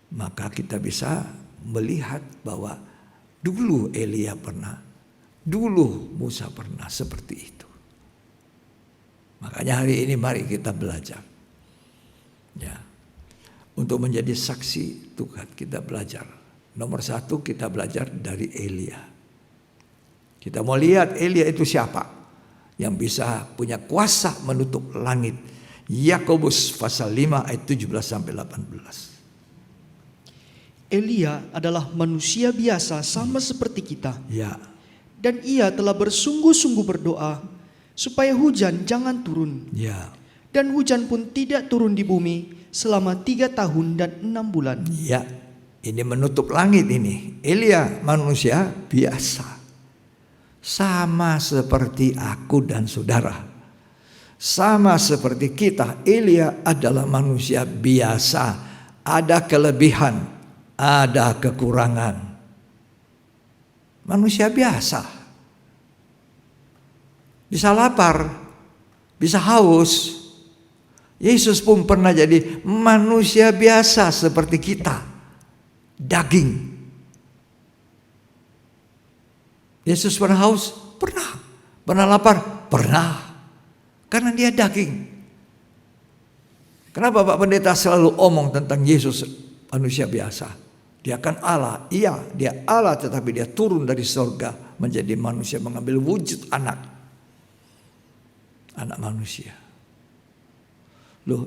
maka kita bisa melihat bahwa dulu Elia pernah, dulu Musa pernah seperti itu. Makanya hari ini mari kita belajar. Ya, untuk menjadi saksi Tuhan kita belajar. Nomor 1 kita belajar dari Elia. Kita mau lihat Elia itu siapa yang bisa punya kuasa menutup langit. Yakobus pasal 5 ayat 17 sampai 18. Elia adalah manusia biasa sama seperti kita. Ya. Dan ia telah bersungguh-sungguh berdoa supaya hujan jangan turun. Ya. dan hujan pun tidak turun di bumi selama 3 tahun dan 6 bulan. Ya, ini menutup langit ini. Elia manusia biasa. Sama seperti aku dan saudara. Sama seperti kita, Elia adalah manusia biasa. Ada kelebihan, ada kekurangan. Manusia biasa. Bisa lapar, bisa haus. Yesus pun pernah jadi manusia biasa seperti kita. Daging. Yesus pernah haus? Pernah. Pernah lapar? Pernah. Karena dia daging. Kenapa Pak Pendeta selalu omong tentang Yesus manusia biasa? Dia kan Allah. Iya, dia Allah, tetapi dia turun dari surga menjadi manusia, mengambil wujud anak manusia. Loh,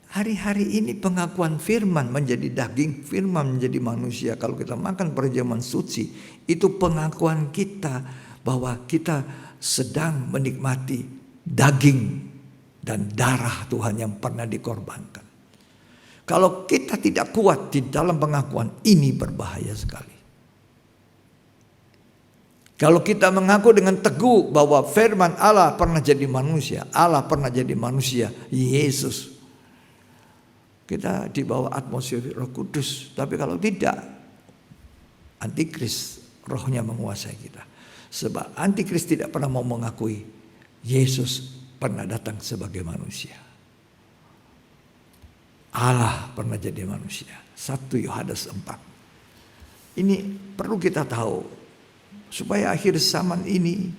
hari-hari ini pengakuan firman menjadi daging, firman menjadi manusia. Kalau kita makan perjamuan suci, itu pengakuan kita bahwa kita sedang menikmati daging dan darah Tuhan yang pernah dikorbankan. Kalau kita tidak kuat di dalam pengakuan ini, berbahaya sekali. Kalau kita mengaku dengan teguh bahwa firman Allah pernah jadi manusia, Allah pernah jadi manusia, Yesus, kita di bawah atmosfer Roh Kudus. Tapi kalau tidak, antikris rohnya menguasai kita. Sebab antikris tidak pernah mau mengakui Yesus pernah datang sebagai manusia. Allah pernah jadi manusia. 1 Yohanes 4. Ini perlu kita tahu, supaya akhir zaman ini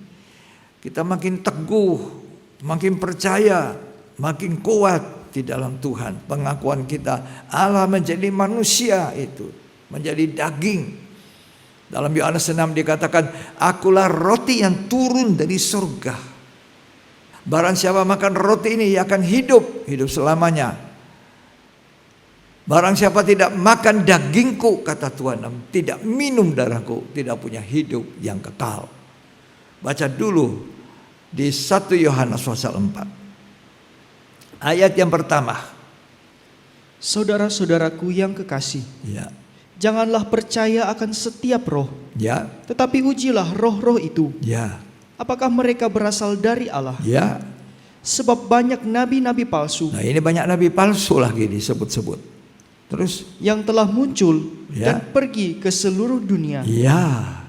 kita makin teguh, makin percaya, makin kuat di dalam Tuhan. Pengakuan kita Allah menjadi manusia itu, menjadi daging. Dalam Yohanes 6 dikatakan, akulah roti yang turun dari surga. Barang siapa makan roti ini, ia akan hidup selamanya. Barang siapa tidak makan dagingku, kata Tuhan, tidak minum darahku, tidak punya hidup yang kekal. Baca dulu di 1 Yohanes pasal 4. Ayat yang pertama. Saudara-saudaraku yang kekasih, Ya. janganlah percaya akan setiap roh, Ya. tetapi ujilah roh-roh itu, Ya. apakah mereka berasal dari Allah. Ya. Sebab banyak nabi-nabi palsu Nah, ini banyak nabi palsu lagi disebut-sebut. Terus yang telah muncul Ya. dan pergi ke seluruh dunia. ya,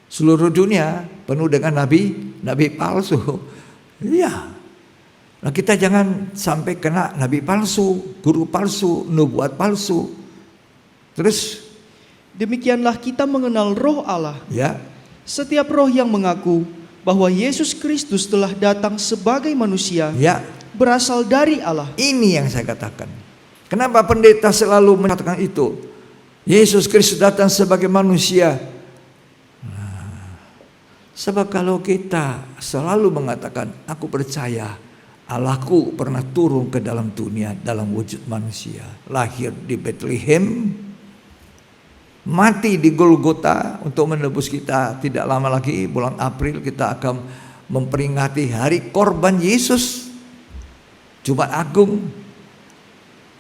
seluruh dunia penuh dengan nabi palsu. Iya. Nah, kita jangan sampai kena nabi palsu, guru palsu, nubuat palsu. Terus Demikianlah kita mengenal roh Allah. ya, Setiap roh yang mengaku bahwa Yesus Kristus telah datang sebagai manusia ya, berasal dari Allah. ini yang saya katakan. Kenapa pendeta selalu mengatakan itu? Yesus Kristus datang sebagai manusia. Sebab kalau kita selalu mengatakan, aku percaya Allahku pernah turun ke dalam dunia dalam wujud manusia, lahir di Bethlehem, mati di Golgota untuk menebus kita. Tidak lama lagi bulan April kita akan memperingati hari korban Yesus, Jumat Agung.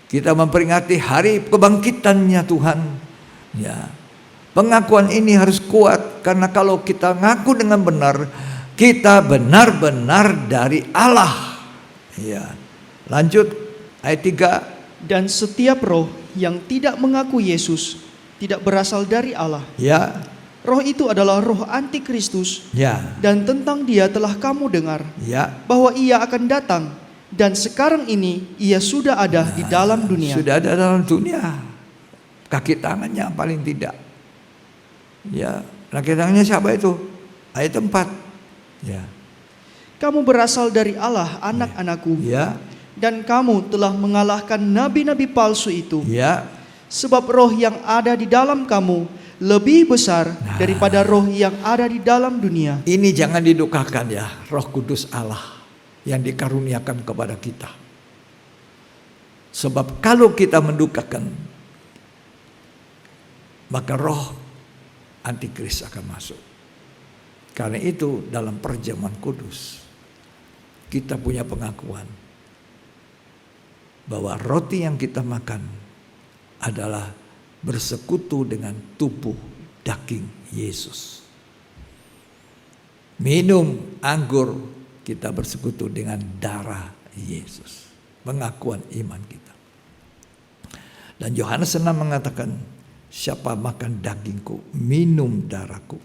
Kita memperingati hari kebangkitannya Tuhan. Ya, pengakuan ini harus kuat, karena kalau kita ngaku dengan benar, kita benar-benar dari Allah. Ya, lanjut ayat 3. Dan setiap roh yang tidak mengaku Yesus tidak berasal dari Allah. Ya, Roh itu adalah roh antikristus, ya, dan tentang dia telah kamu dengar ya. bahwa ia akan datang, dan sekarang ini ia sudah ada di dalam dunia. Sudah ada dalam dunia. Kaki tangannya paling tidak. Ya, kaki tangannya siapa itu? Ayat 4. Ya. Kamu berasal dari Allah, anak-anakku, Ya, dan kamu telah mengalahkan nabi-nabi palsu itu. ya. Sebab roh yang ada di dalam kamu lebih besar daripada roh yang ada di dalam dunia. Ini jangan didukakan ya, Roh Kudus Allah yang dikaruniakan kepada kita. Sebab kalau kita mendukakan, maka roh antikris akan masuk. Karena itu dalam perjamuan kudus kita punya pengakuan, bahwa roti yang kita makan adalah bersekutu dengan tubuh daging Yesus. Minum anggur, kita bersekutu dengan darah Yesus. Pengakuan iman kita. Dan Yohanes 6 mengatakan, siapa makan dagingku, minum darahku,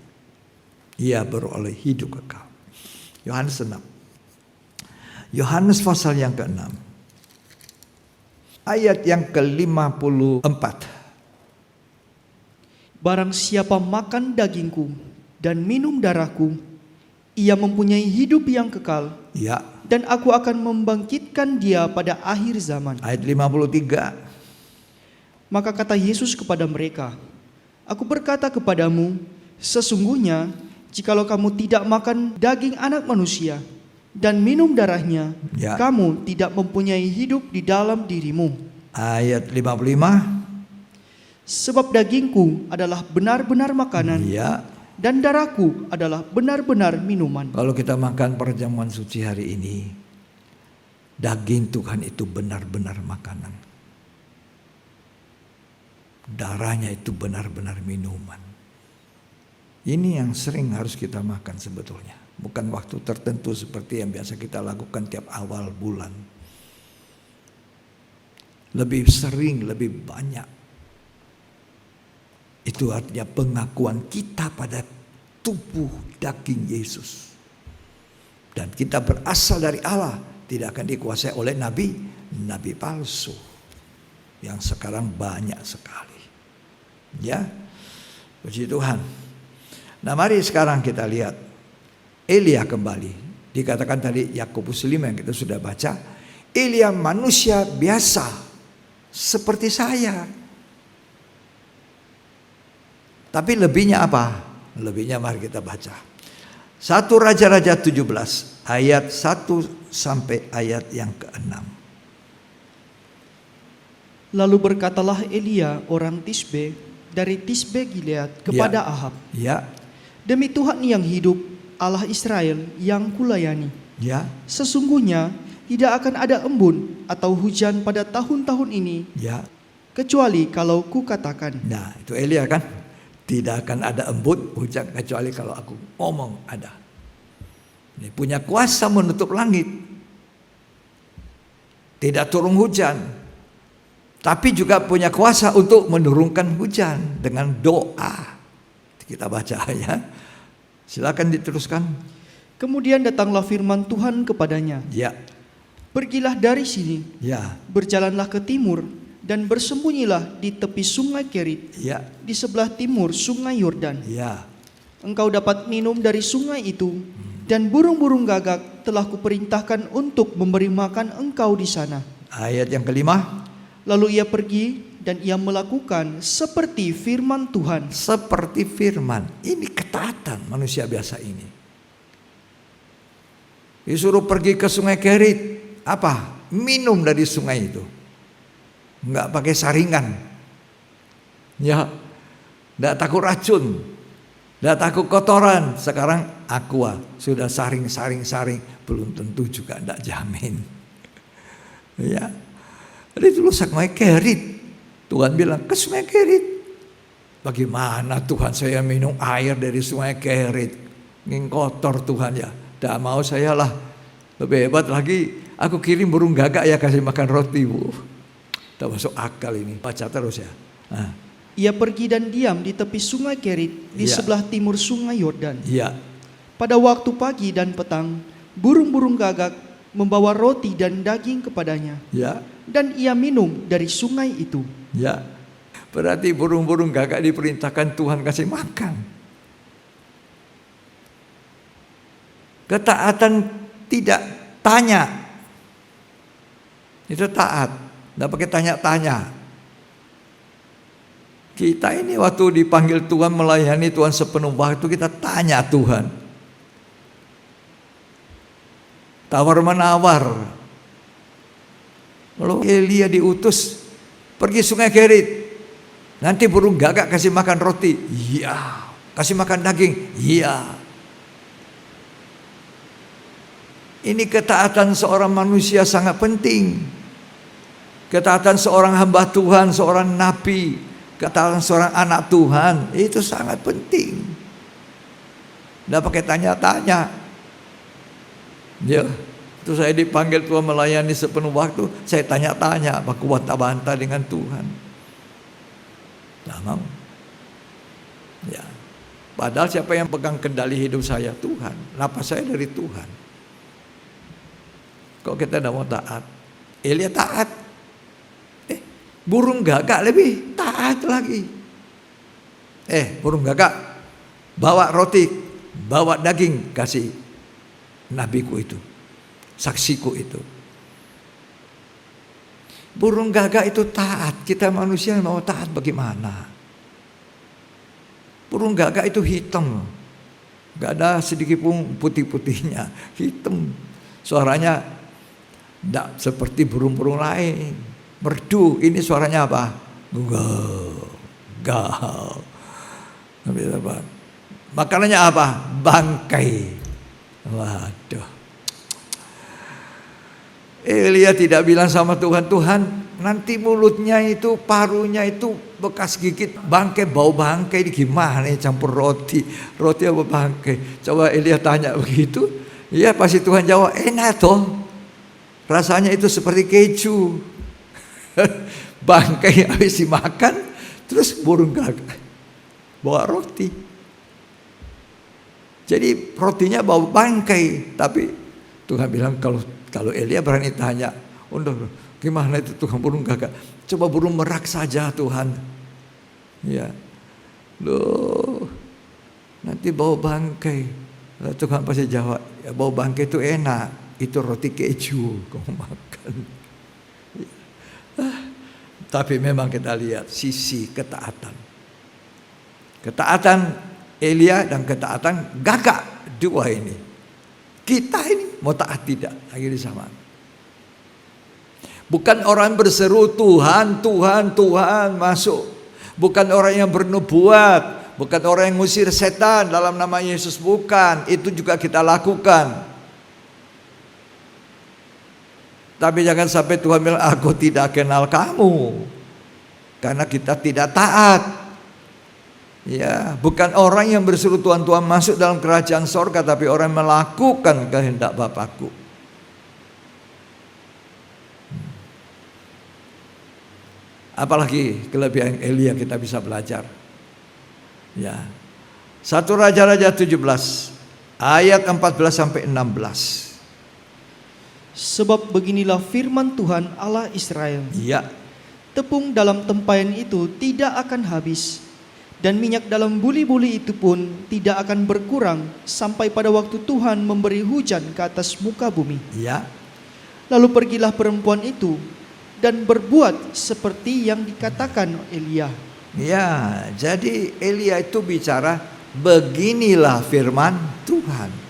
ia beroleh hidup kekal. Yohanes 6. Yohanes pasal yang ke-6. Ayat yang ke-54. Barang siapa makan dagingku dan minum darahku, ia mempunyai hidup yang kekal. Ya. Dan aku akan membangkitkan dia pada akhir zaman. Ayat 53. Maka kata Yesus kepada mereka, aku berkata kepadamu, sesungguhnya jikalau kamu tidak makan daging anak manusia dan minum darahnya, Ya. kamu tidak mempunyai hidup di dalam dirimu. Ayat 55. Sebab dagingku adalah benar-benar makanan, Ya. dan darahku adalah benar-benar minuman. Kalau kita makan perjamuan suci hari ini, daging Tuhan itu benar-benar makanan. Darahnya itu benar-benar minuman. Ini yang sering harus kita makan sebetulnya. Bukan waktu tertentu seperti yang biasa kita lakukan tiap awal bulan. Lebih sering, lebih banyak. Itu artinya pengakuan kita pada tubuh daging Yesus. Dan kita berasal dari Allah, tidak akan dikuasai oleh nabi palsu yang sekarang banyak sekali. Ya, puji Tuhan. Nah, mari sekarang kita lihat Elia kembali. Dikatakan tadi Yakobus 5 yang kita sudah baca, Elia manusia biasa seperti saya. Tapi lebihnya apa? Lebihnya mari kita baca. 1 Raja-Raja 17 ayat 1 sampai ayat yang ke-6. Lalu berkatalah Elia orang Tisbe dari Tisbe Gilead kepada Ahab, Ya. demi Tuhan yang hidup, Allah Israel yang kulayani, Ya. sesungguhnya tidak akan ada embun atau hujan pada tahun-tahun ini, Ya. kecuali kalau kukatakan. Nah, itu Elia kan? Tidak akan ada embun, hujan kecuali kalau aku ngomong ada. Ini punya kuasa menutup langit. Tidak turun hujan. Tapi juga punya kuasa untuk menurunkan hujan dengan doa. Kita baca ya. Silakan diteruskan. Kemudian datanglah firman Tuhan kepadanya, Ya. pergilah dari sini, Ya. berjalanlah ke timur, dan bersembunyilah di tepi sungai Kerit, Ya. di sebelah timur sungai Yordan. Ya. Engkau dapat minum dari sungai itu, dan burung-burung gagak telah kuperintahkan untuk memberi makan engkau di sana. Ayat yang kelima. Lalu ia pergi dan ia melakukan seperti firman Tuhan. Seperti firman. Ini ketaatan manusia biasa ini. Disuruh pergi ke sungai Kerit. Apa? Minum dari sungai itu. Enggak pakai saringan. Ya. Enggak takut racun. Enggak takut kotoran. Sekarang aqua. Sudah saring. Belum tentu juga enggak jamin. Ya. Jadi dulu sungai Kerit. Tuhan bilang ke sungai Kerit. Bagaimana Tuhan saya minum air dari sungai Kerit? Ingin kotor Tuhan ya. Tidak mau saya lah. Lebih hebat lagi. Aku kirim burung gagak ya kasih makan roti bu. Tak masuk akal ini. Baca terus ya. Nah. Ia pergi dan diam di tepi sungai Kerit, di Ya. sebelah timur sungai Yordan. Ya. Pada waktu pagi dan petang, burung-burung gagak membawa roti dan daging kepadanya. Ya. Dan ia minum dari sungai itu. Ya. Berarti burung-burung gagak diperintahkan Tuhan kasih makan. Ketaatan tidak tanya. Itu taat. Tidak pakai tanya-tanya. Kita ini waktu dipanggil Tuhan melayani Tuhan sepenuh waktu, kita tanya Tuhan. Tawar-menawar. Kalau Elia diutus pergi sungai Kerit, nanti burung gagak kasih makan roti. Iya. Kasih makan daging. Iya. Ini ketaatan seorang manusia sangat penting. Ketaatan seorang hamba Tuhan, seorang nabi, ketaatan seorang anak Tuhan, itu sangat penting. Nggak pakai tanya-tanya. Ya, itu saya dipanggil Tuhan melayani sepenuh waktu, saya tanya-tanya, aku bantah-bantah dengan Tuhan. Nggak mau. Ya. Padahal siapa yang pegang kendali hidup saya? Tuhan. Napas saya dari Tuhan. Kok kita tidak mau taat? Elia taat. Burung gagak lebih taat lagi. Burung gagak bawa roti, bawa daging, kasih nabiku itu, saksiku itu. Burung gagak itu taat. Kita manusia mau taat bagaimana? Burung gagak itu hitam, gak ada sedikit pun putih-putihnya, hitam. Suaranya tidak seperti burung-burung lain, merdu. Ini suaranya apa? Gal. Makanannya apa? Bangkai. Waduh. Elia tidak bilang sama Tuhan, Tuhan nanti mulutnya itu, parunya itu bekas gigit bangkai, bau bangkai ini gimana ya, campur roti apa bangkai. Coba Elia tanya begitu, ya pasti Tuhan jawab, enak toh, rasanya itu seperti keju. Bangkai habis dimakan, terus burung gagak bawa roti. Jadi rotinya bau bangkai, tapi Tuhan bilang kalau Elia berani tanya, gimana itu Tuhan burung gagak? Coba burung merak saja Tuhan. Ya, loh, nanti bau bangkai. Lalu Tuhan pasti jawab, ya, bau bangkai itu enak, itu roti keju kamu makan. Tapi memang kita lihat sisi ketaatan. Ketaatan Elia dan ketaatan gagak, dua ini. Kita ini mau taat tidak? Akhirnya sama. Bukan orang berseru Tuhan, Tuhan, Tuhan masuk. Bukan orang yang bernubuat. Bukan orang yang ngusir setan dalam nama Yesus. Bukan. Itu juga kita lakukan. Tapi jangan sampai Tuhan bilang, aku tidak kenal kamu. Karena kita tidak taat. Ya, bukan orang yang berseru Tuhan, Tuhan masuk dalam kerajaan sorga, tapi orang yang melakukan kehendak Bapakku. Apalagi kelebihan Elia kita bisa belajar. Ya. 1 Raja-Raja 17 ayat 14 sampai 16. Sebab beginilah firman Tuhan Allah Israel. Ya. Tepung dalam tempayan itu tidak akan habis, dan minyak dalam buli-buli itu pun tidak akan berkurang sampai pada waktu Tuhan memberi hujan ke atas muka bumi. Ya. Lalu pergilah perempuan itu dan berbuat seperti yang dikatakan Elia. Ya, jadi Elia itu bicara, beginilah firman Tuhan.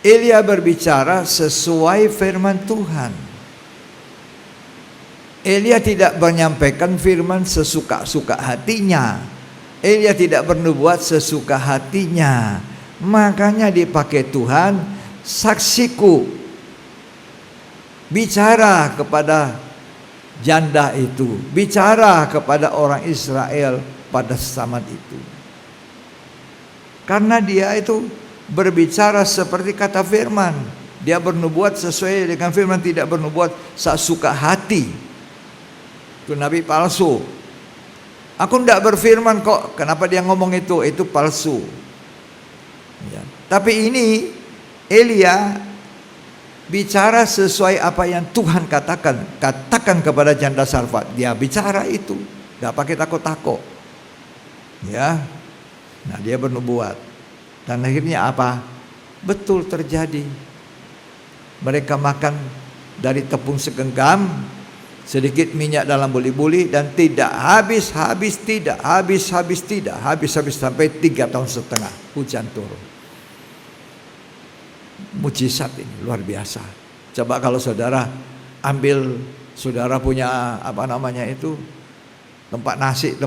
Elia berbicara sesuai firman Tuhan. Elia tidak menyampaikan firman sesuka-suka hatinya. Elia tidak bernubuat sesuka hatinya. Makanya dipakai Tuhan, saksiku. Bicara kepada janda itu, bicara kepada orang Israel pada zaman itu. Karena dia itu berbicara seperti kata firman. Dia bernubuat sesuai dengan firman, tidak bernubuat sesuka hati. Itu nabi palsu. Aku tidak berfirman kok. Kenapa dia ngomong itu? Itu palsu. Ya. Tapi ini Elia bicara sesuai apa yang Tuhan katakan. Katakan kepada janda Sarfat. Dia bicara itu. Tidak pakai takut-takut. Ya. Nah, dia bernubuat. Dan akhirnya apa? Betul terjadi. Mereka makan dari tepung segenggam, sedikit minyak dalam buli-buli, dan tidak habis sampai 3 tahun setengah hujan turun. Mujizat ini luar biasa. Coba kalau saudara ambil, saudara punya tempat nasi,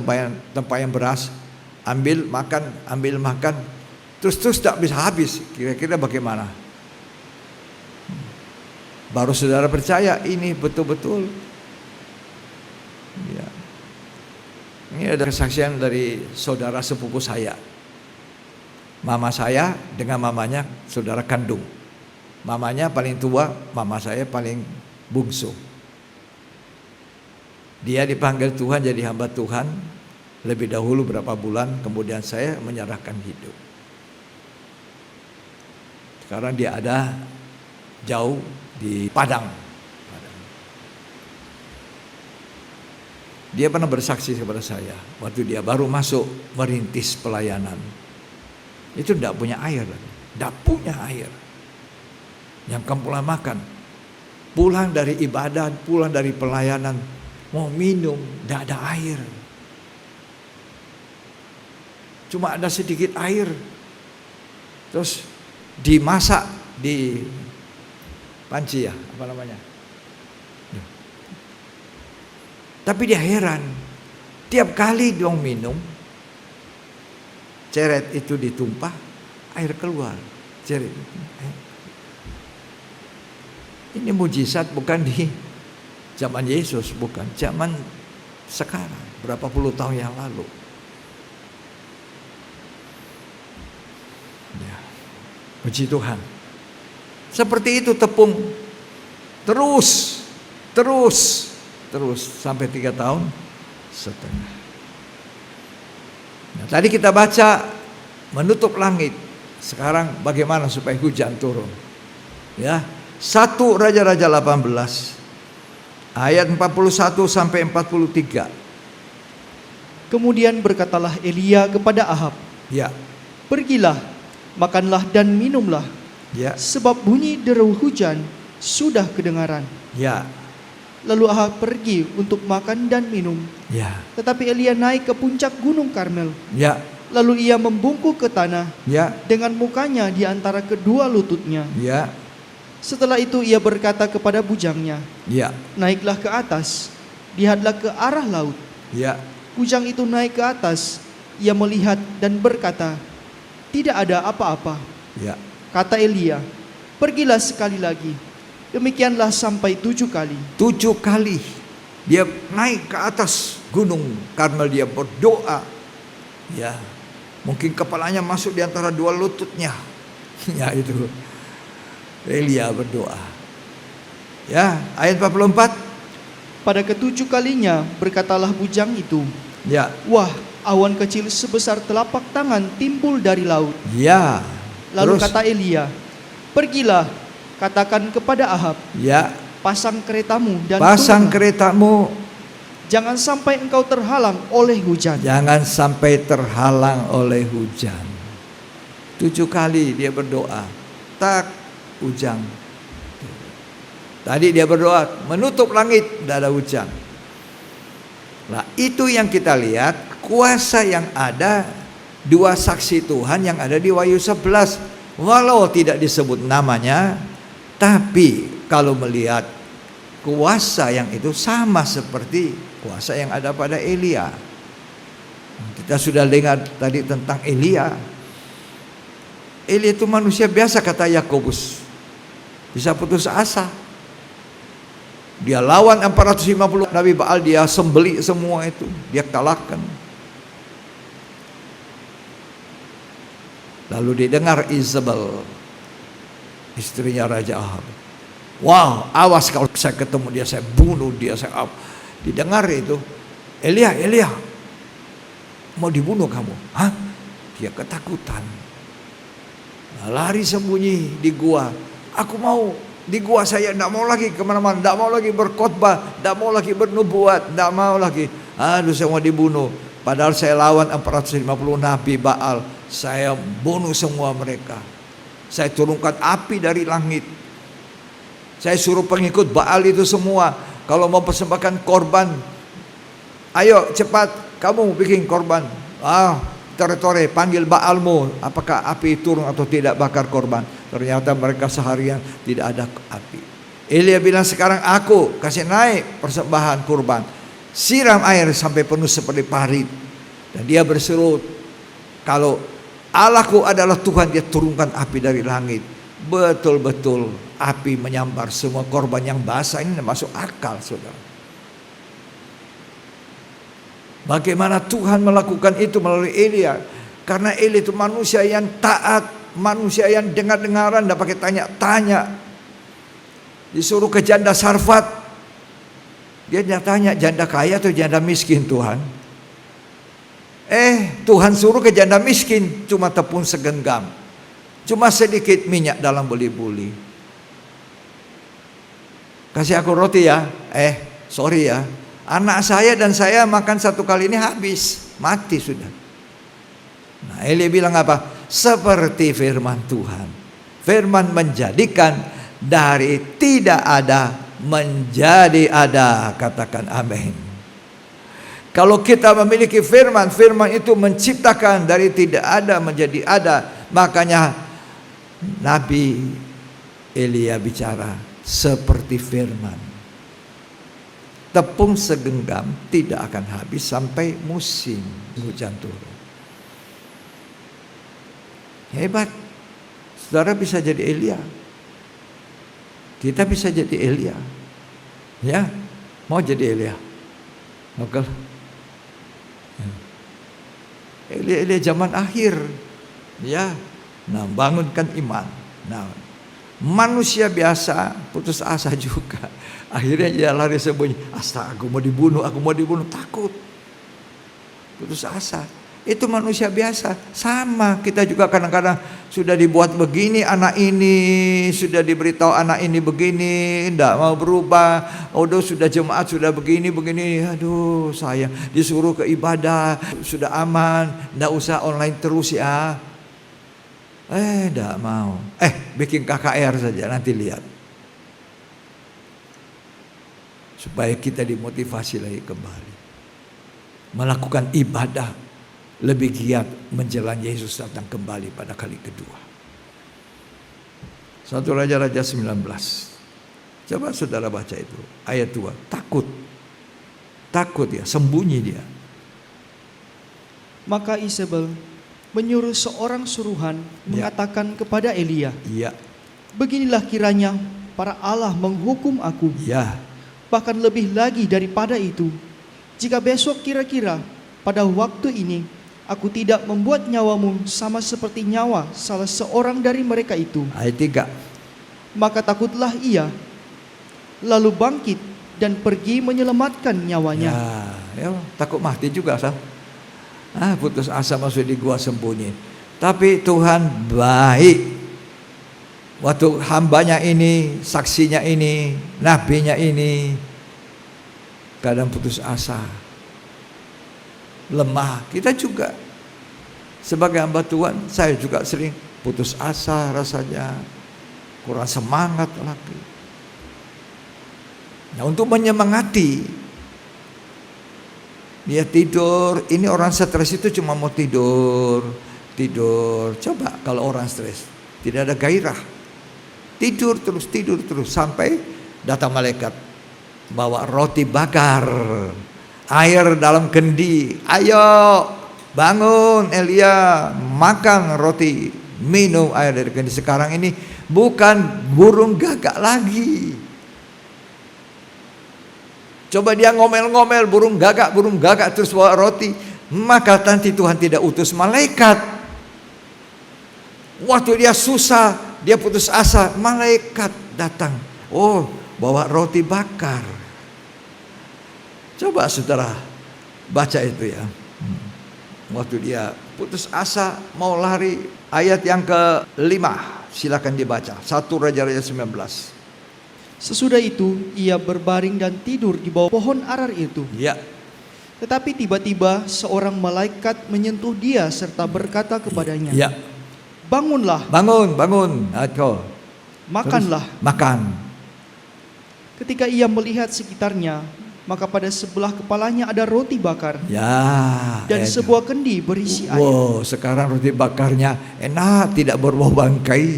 tempayan beras, ambil makan, terus tidak bisa habis. Kira-kira bagaimana? Baru saudara percaya ini betul-betul Ya. Ini ada kesaksian dari saudara sepupu saya. Mama saya dengan mamanya saudara kandung. Mamanya paling tua, mama saya paling bungsu. Dia dipanggil Tuhan jadi hamba Tuhan lebih dahulu berapa bulan, kemudian saya menyerahkan hidup. Sekarang dia ada jauh di Padang. Dia pernah bersaksi kepada saya waktu dia baru masuk merintis pelayanan. Itu tidak punya air, tidak punya air. Yang kamu pulang makan, pulang dari ibadah, pulang dari pelayanan, mau minum, tidak ada air. Cuma ada sedikit air. Terus dimasak di panci ya, apa namanya? Tapi dia heran, tiap kali dia minum, ceret itu ditumpah, air keluar. Ceret. Ini mujizat bukan di zaman Yesus, bukan zaman sekarang, berapa puluh tahun yang lalu. Ya. Puji Tuhan. Seperti itu tepung terus sampai 3 tahun setengah. Nah, tadi kita baca menutup langit. Sekarang bagaimana supaya hujan turun? Ya, 1 Raja-Raja 18 ayat 41 sampai 43. Kemudian berkatalah Elia kepada Ahab, Ya, pergilah, makanlah dan minumlah, ya, sebab bunyi deru hujan sudah kedengaran. ya, Lalu Ahab pergi untuk makan dan minum. ya, Tetapi Elia naik ke puncak gunung Karmel. ya, Lalu ia membungkuk ke tanah ya, dengan mukanya di antara kedua lututnya. ya, Setelah itu ia berkata kepada bujangnya, ya, naiklah ke atas, lihatlah ke arah laut. ya, Bujang itu naik ke atas, ia melihat dan berkata, tidak ada apa-apa. ya. Kata Elia, pergilah sekali lagi. Demikianlah sampai 7 kali. 7 kali dia naik ke atas gunung Karmel, dia berdoa. Ya, mungkin kepalanya masuk di antara dua lututnya. Ya, itu Elia berdoa. Ya, ayat 44. Pada ke-7 kalinya berkatalah bujang itu, Ya, wah, awan kecil sebesar telapak tangan timbul dari laut. ya. Lalu Terus, kata Elia, pergilah, katakan kepada Ahab, ya, pasang keretamu dan pasang turunlah. keretamu, Jangan sampai engkau terhalang oleh hujan. jangan sampai terhalang oleh hujan. 7 kali dia berdoa, tak hujan. Tadi dia berdoa menutup langit, tidak ada hujan. Nah, itu yang kita lihat, kuasa yang ada, 2 saksi Tuhan yang ada di Wahyu 11. Walau tidak disebut namanya, tapi kalau melihat kuasa yang itu sama seperti kuasa yang ada pada Elia. Kita sudah dengar tadi tentang Elia. Elia itu manusia biasa, kata Yakobus, bisa putus asa. Dia lawan 450 Nabi Baal, dia sembeli semua itu, dia kalahkan. Lalu didengar Isabel, istrinya Raja Ahab. Wow, awas kalau saya ketemu dia, saya bunuh dia, saya up. Didengar itu, Elia, mau dibunuh kamu? Hah? Dia ketakutan. Lari sembunyi di gua. Aku mau di gua, saya tidak mau lagi kemana-mana, tidak mau lagi berkhotbah, tidak mau lagi bernubuat, tidak mau lagi. Aduh, saya mau dibunuh. Padahal saya lawan 450 Nabi Baal. Saya bunuh semua mereka. Saya turunkan api dari langit. Saya suruh pengikut Baal itu semua, kalau mau persembahkan korban, ayo cepat kamu bikin korban. Tore-tore, panggil Baalmu, apakah api turun atau tidak bakar korban. Ternyata mereka seharian tidak ada api. Elia bilang, sekarang aku kasih naik persembahan kurban, siram air sampai penuh seperti parit. Dan dia berseru, kalau Allahku adalah Tuhan, dia turunkan api dari langit. Betul-betul api menyambar semua korban yang basah. Ini masuk akal, saudara. Bagaimana Tuhan melakukan itu melalui Elia? Karena Elia itu manusia yang taat, manusia yang dengar-dengaran, tidak pakai tanya-tanya. Disuruh ke janda Sarfat, dia tidak tanya janda kaya atau janda miskin Tuhan. Tuhan suruh ke janda miskin, cuma tepung segenggam, cuma sedikit minyak dalam buli-buli. Kasih aku roti ya. Sorry ya, anak saya dan saya makan satu kali ini habis, mati sudah. Nah, Elia bilang apa? Seperti firman Tuhan. Firman menjadikan dari tidak ada menjadi ada. Katakan amin. Kalau kita memiliki firman, firman itu menciptakan dari tidak ada menjadi ada. Makanya Nabi Elia bicara seperti firman. Tepung segenggam tidak akan habis sampai musim hujan turun. Hebat. Saudara bisa jadi Elia. Kita bisa jadi Elia. Ya, mau jadi Elia? Oke. Elia zaman akhir. Ya. Nah, bangunkan iman. Nah, manusia biasa putus asa juga. Akhirnya dia lari sembunyi. Astaga, aku mau dibunuh, takut. Putus asa. Itu manusia biasa. Sama, kita juga kadang-kadang sudah dibuat begini anak ini, sudah diberitahu anak ini begini, tidak mau berubah. Sudah jemaat sudah begini. Aduh, saya disuruh ke ibadah, sudah aman, tidak usah online terus ya. Tidak mau. Bikin KKR saja, nanti lihat. Supaya kita dimotivasi lagi kembali melakukan ibadah lebih giat menjelang Yesus datang kembali pada kali kedua. 1 Raja-Raja 19. Coba saudara baca itu ayat 2. Takut ya, sembunyi dia. Maka Isabel menyuruh seorang suruhan mengatakan kepada Elia, beginilah kiranya para Allah menghukum aku. Bahkan lebih lagi daripada itu, jika besok kira-kira pada waktu ini aku tidak membuat nyawamu sama seperti nyawa salah seorang dari mereka itu. Ayat 3. Maka takutlah ia, lalu bangkit dan pergi menyelamatkan nyawanya. Ya, takut mati juga, Sal. Putus asa masuk di gua sembunyi. Tapi Tuhan baik. Waktu hambanya ini, saksinya ini, nabinya ini kadang putus asa, lemah. Kita juga sebagai hamba Tuhan, saya juga sering putus asa rasanya, kurang semangat lagi. Nah, untuk menyemangati, dia tidur. Ini orang stres itu cuma mau tidur. Coba kalau orang stres, tidak ada gairah, tidur terus sampai datang malaikat bawa roti bakar, air dalam kendi. Ayo bangun Elia, makan roti, minum air dari kendi. Sekarang ini bukan burung gagak lagi. Coba dia ngomel-ngomel burung gagak terus bawa roti. Maka nanti Tuhan tidak utus malaikat. Waktu dia susah, dia putus asa, malaikat datang. Bawa roti bakar. Coba saudara baca itu ya. Waktu dia putus asa, mau lari. Ayat yang ke-5, silakan dibaca. 1 Raja-Raja 19. Sesudah itu ia berbaring dan tidur di bawah pohon arar itu. Tetapi tiba-tiba seorang malaikat menyentuh dia serta berkata kepadanya, bangunlah. Bangun. Makanlah. Makan. Ketika ia melihat sekitarnya, maka pada sebelah kepalanya ada roti bakar. Dan sebuah kendi berisi air. Sekarang roti bakarnya enak, tidak berbau bangkai.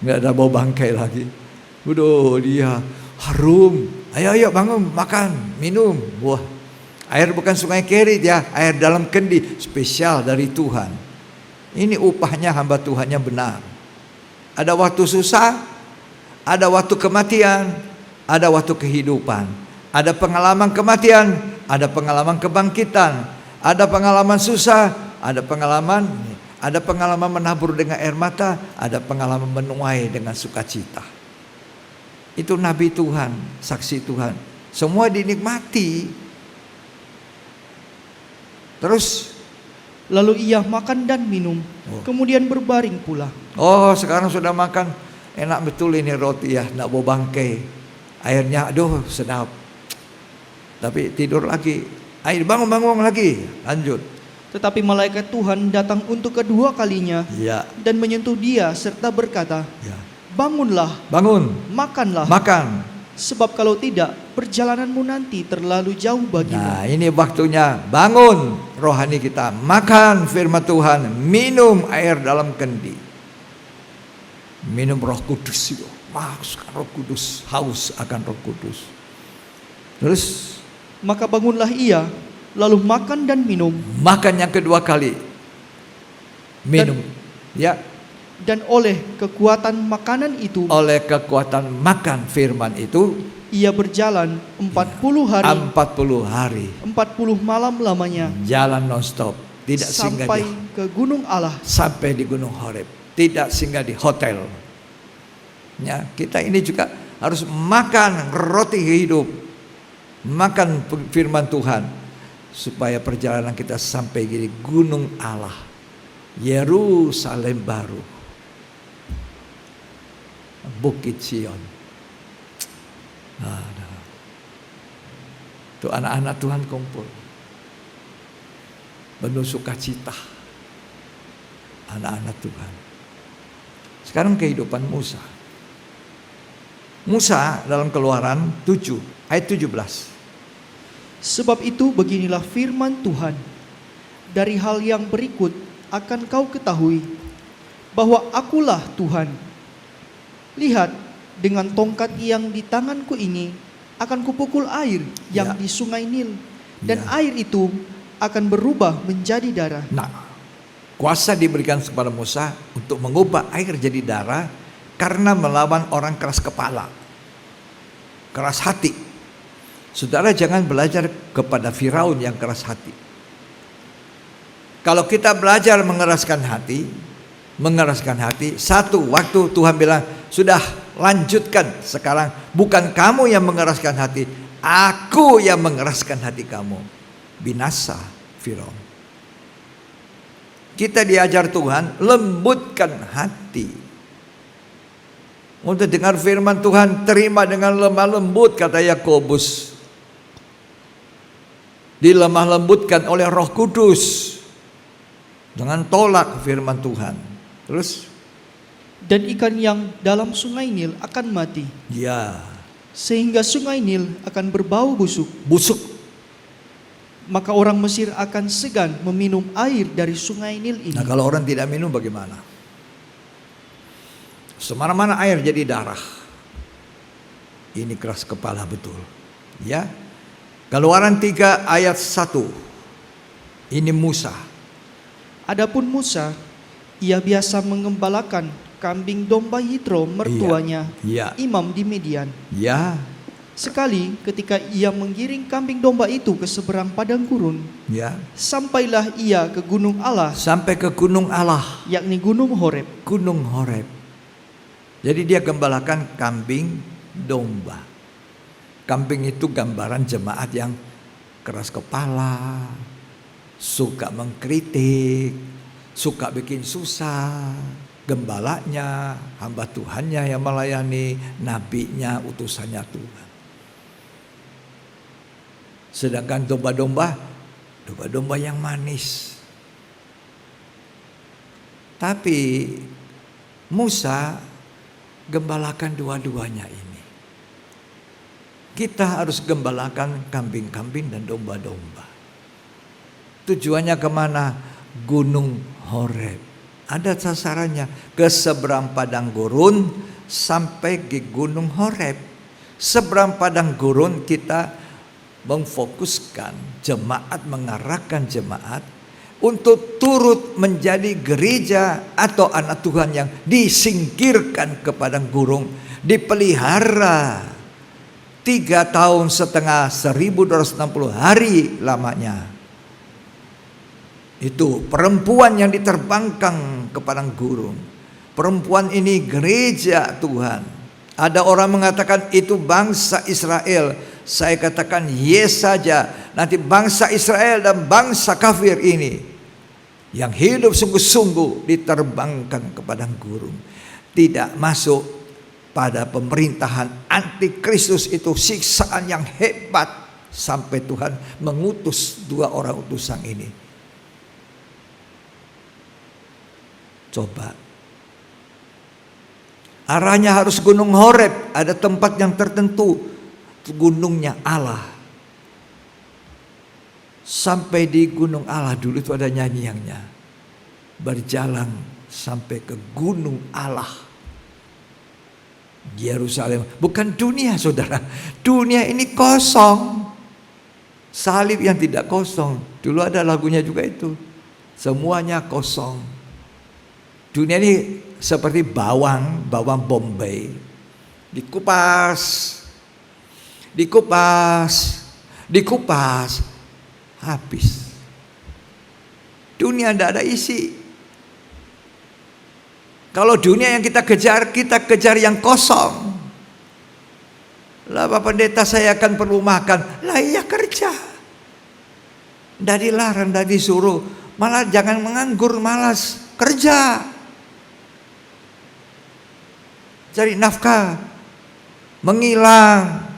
Nggak ada bau bangkai lagi. Dia harum. Ayo bangun, makan, minum. Air bukan sungai Kerit ya, air dalam kendi spesial dari Tuhan. Ini upahnya hamba Tuhannya benar. Ada waktu susah, ada waktu kematian, ada waktu kehidupan. ada pengalaman kematian, ada pengalaman kebangkitan, ada pengalaman susah, ada pengalaman menabur dengan air mata, ada pengalaman menuai dengan sukacita. Itu nabi Tuhan, saksi Tuhan. Semua dinikmati. Terus Lalu ia makan dan minum, kemudian berbaring pula. oh sekarang sudah makan, enak betul ini roti ya, nak bawa bangkai. Airnya aduh sedap. Tapi tidur lagi. Air bangun lagi, lanjut. Tetapi malaikat Tuhan datang untuk kedua kalinya Ya, dan menyentuh dia serta berkata, ya. bangunlah, Bangun, makanlah. makan. Sebab kalau tidak, perjalananmu nanti terlalu jauh bagimu. Nah, ini waktunya bangun rohani kita, makan firman Tuhan, minum air dalam kendi. Minum Roh Kudus itu. Masukkan Roh Kudus, haus akan Roh Kudus. Terus Maka bangunlah ia, lalu makan dan minum. makan yang kedua kali. Minum. Ya, Dan oleh kekuatan makanan itu, oleh kekuatan makan firman itu ia berjalan 40 hari, 40 hari 40 malam lamanya, jalan nonstop, tidak singgah sampai di, ke gunung Allah. sampai di Gunung Horeb, tidak singgah di hotel. Ya, kita ini juga harus makan roti hidup, makan firman Tuhan, supaya perjalanan kita sampai di Gunung Allah, Yerusalem baru, Bukit Sion. Itu anak-anak Tuhan kumpul, penuh sukacita. Anak-anak Tuhan. Sekarang kehidupan Musa. Musa dalam Keluaran 7 ayat 17. Sebab itu beginilah firman Tuhan, dari hal yang berikut akan kau ketahui bahwa akulah Tuhan. Lihat, dengan tongkat yang di tanganku ini akan kupukul air yang Ya. di sungai Nil, dan Ya. air itu akan berubah menjadi darah. Nah, kuasa diberikan kepada Musa untuk mengubah air jadi darah karena melawan orang keras kepala, keras hati. Saudara jangan belajar kepada Firaun yang keras hati. Kalau kita belajar mengeraskan hati, satu waktu Tuhan bilang, sudah lanjutkan sekarang, bukan kamu yang mengeraskan hati, aku yang mengeraskan hati kamu. Binasa Firaun. Kita diajar Tuhan, lembutkan hati. Untuk dengar firman Tuhan, terima dengan lemah lembut, kata Yakobus. Dilemah lembutkan oleh Roh Kudus. Dengan tolak firman Tuhan. Terus? Dan ikan yang dalam sungai Nil akan mati, Ya, sehingga sungai Nil akan berbau busuk. busuk. Maka orang Mesir akan segan meminum air dari sungai Nil ini. Nah, kalau orang tidak minum bagaimana? Semana-mana air jadi darah. Ini keras kepala betul. Ya. Keluaran 3 ayat 1. Ini Musa. Adapun Musa, ia biasa mengembalakan kambing domba Yitro mertuanya, Iya. imam di Median. Ya, Sekali ketika ia menggiring kambing domba itu ke seberang padang gurun, ya. sampailah ia ke gunung Allah, Sampai ke gunung Allah, yakni gunung Horeb. Gunung Horeb. Jadi dia gembalakan kambing domba. Kambing itu gambaran jemaat yang keras kepala, suka mengkritik, suka bikin susah. Gembalanya, hamba Tuhannya yang melayani, nabinya, utusannya Tuhan. Sedangkan domba-domba yang manis. Tapi Musa gembalakan dua-duanya ini. Kita harus gembalakan kambing-kambing dan domba-domba. Tujuannya kemana? Gunung Horeb. Ada sasarannya, ke seberang padang gurun sampai ke gunung Horeb. Seberang padang gurun kita memfokuskan jemaat, mengarahkan jemaat untuk turut menjadi gereja atau anak Tuhan yang disingkirkan ke padang gurun, dipelihara 3 tahun setengah, 1260 hari lamanya. Itu perempuan yang diterbangkan ke padang gurun. Perempuan ini gereja Tuhan. Ada orang mengatakan itu bangsa Israel. Saya katakan yes saja. Nanti bangsa Israel dan bangsa kafir ini yang hidup sungguh-sungguh diterbangkan ke padang gurun. Tidak masuk pada pemerintahan antikristus, itu siksaan yang hebat sampai Tuhan mengutus 2 orang utusan ini. Coba. Arahnya harus Gunung Horeb, ada tempat yang tertentu, gunungnya Allah. Sampai di Gunung Allah dulu itu ada nyanyiannya. Berjalan sampai ke Gunung Allah. Yerusalem, bukan dunia saudara. Dunia ini kosong. Salib yang tidak kosong. Dulu ada lagunya juga itu. Semuanya kosong. Dunia ini seperti bawang bombay. Dikupas, habis. Dunia tidak ada isi. Kalau dunia yang kita kejar yang kosong. Lah Pak Pendeta, saya akan perlu makan. Lah iya, kerja. Tidak dilarang, tidak disuruh. Malah jangan menganggur, malas. Kerja. Cari nafkah. Mengilang.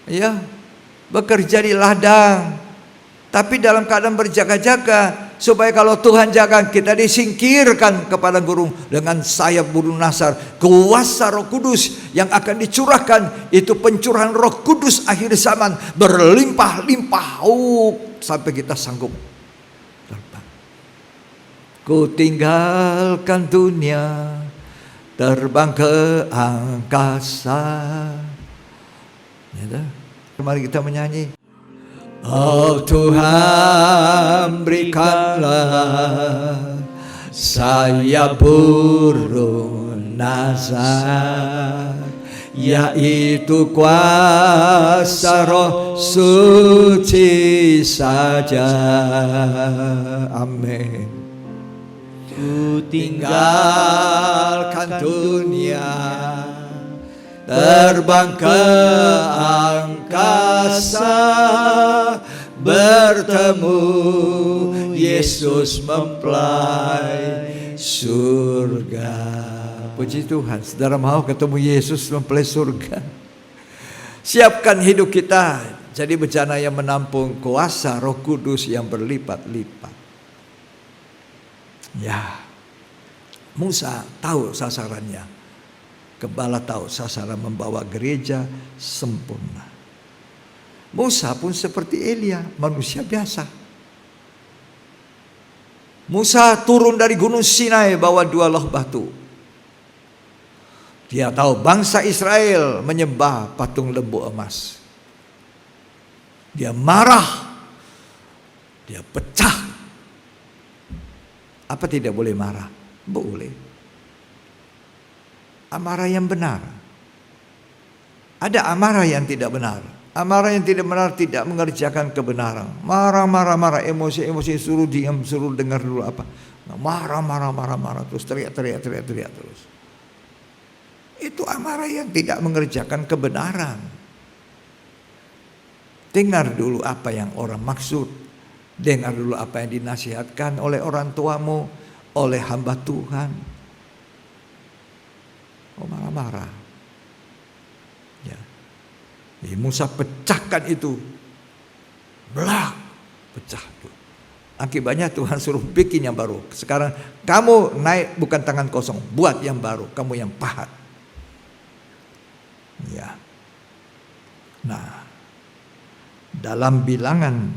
Ya, bekerja di ladang. Tapi dalam keadaan berjaga-jaga. Supaya kalau Tuhan jaga, kita disingkirkan ke padang gurun dengan sayap burung nasar. Kuasa Roh Kudus yang akan dicurahkan, itu pencurahan Roh Kudus akhir zaman, berlimpah-limpah sampai kita sanggup terbang. Ku tinggalkan dunia, terbang ke angkasa. Ya, mari kita menyanyi. Oh Tuhan, berikanlah sayap burung nasar, yaitu kuasa Roh Suci saja. Amin. Ku Tinggalkan dunia, terbang ke angkasa, bertemu Yesus mempelai surga. Puji Tuhan, saudara mau ketemu Yesus mempelai surga? Siapkan hidup kita jadi bejana yang menampung kuasa Roh Kudus yang berlipat-lipat. Ya, Musa tahu sasarannya. Gembala tahu sasaran membawa gereja sempurna. Musa pun seperti Elia, manusia biasa. Musa turun dari gunung Sinai bawa 2 loh batu. Dia tahu bangsa Israel menyembah patung lembu emas. Dia marah. Dia pecah. Apa tidak boleh marah? Boleh. Amarah yang benar. Ada amarah yang tidak benar. Amarah yang tidak benar tidak mengerjakan kebenaran. Marah, emosi, suruh diam, suruh dengar dulu apa. Marah, terus teriak terus. Itu amarah yang tidak mengerjakan kebenaran. Dengar dulu apa yang orang maksud. Dengar dulu apa yang dinasihatkan oleh orang tuamu, oleh hamba Tuhan. Oh, marah-marah. Ya. Musa pecahkan itu. Belak, pecah tuh. Akibatnya Tuhan suruh bikin yang baru. Sekarang kamu naik bukan tangan kosong, buat yang baru, kamu yang pahat. Ya. Nah, dalam Bilangan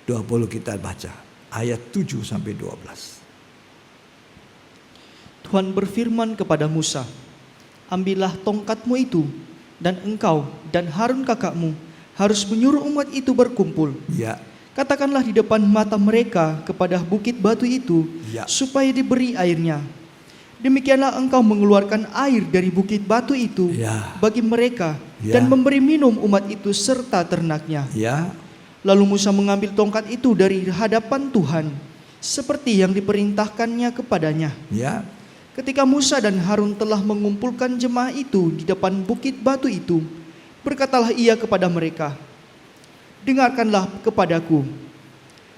20 kita baca ayat 7 sampai 12. Tuhan berfirman kepada Musa, ambillah tongkatmu itu, dan engkau dan Harun kakakmu harus menyuruh umat itu berkumpul. Ya. Katakanlah di depan mata mereka kepada bukit batu itu, Ya. supaya diberi airnya. Demikianlah engkau mengeluarkan air dari bukit batu itu Ya. bagi mereka Ya. dan memberi minum umat itu serta ternaknya. Ya. Lalu Musa mengambil tongkat itu dari hadapan Tuhan, seperti yang diperintahkannya kepadanya. Ya. Ketika Musa dan Harun telah mengumpulkan jemaah itu di depan bukit batu itu, berkatalah ia kepada mereka, "Dengarkanlah kepadaku,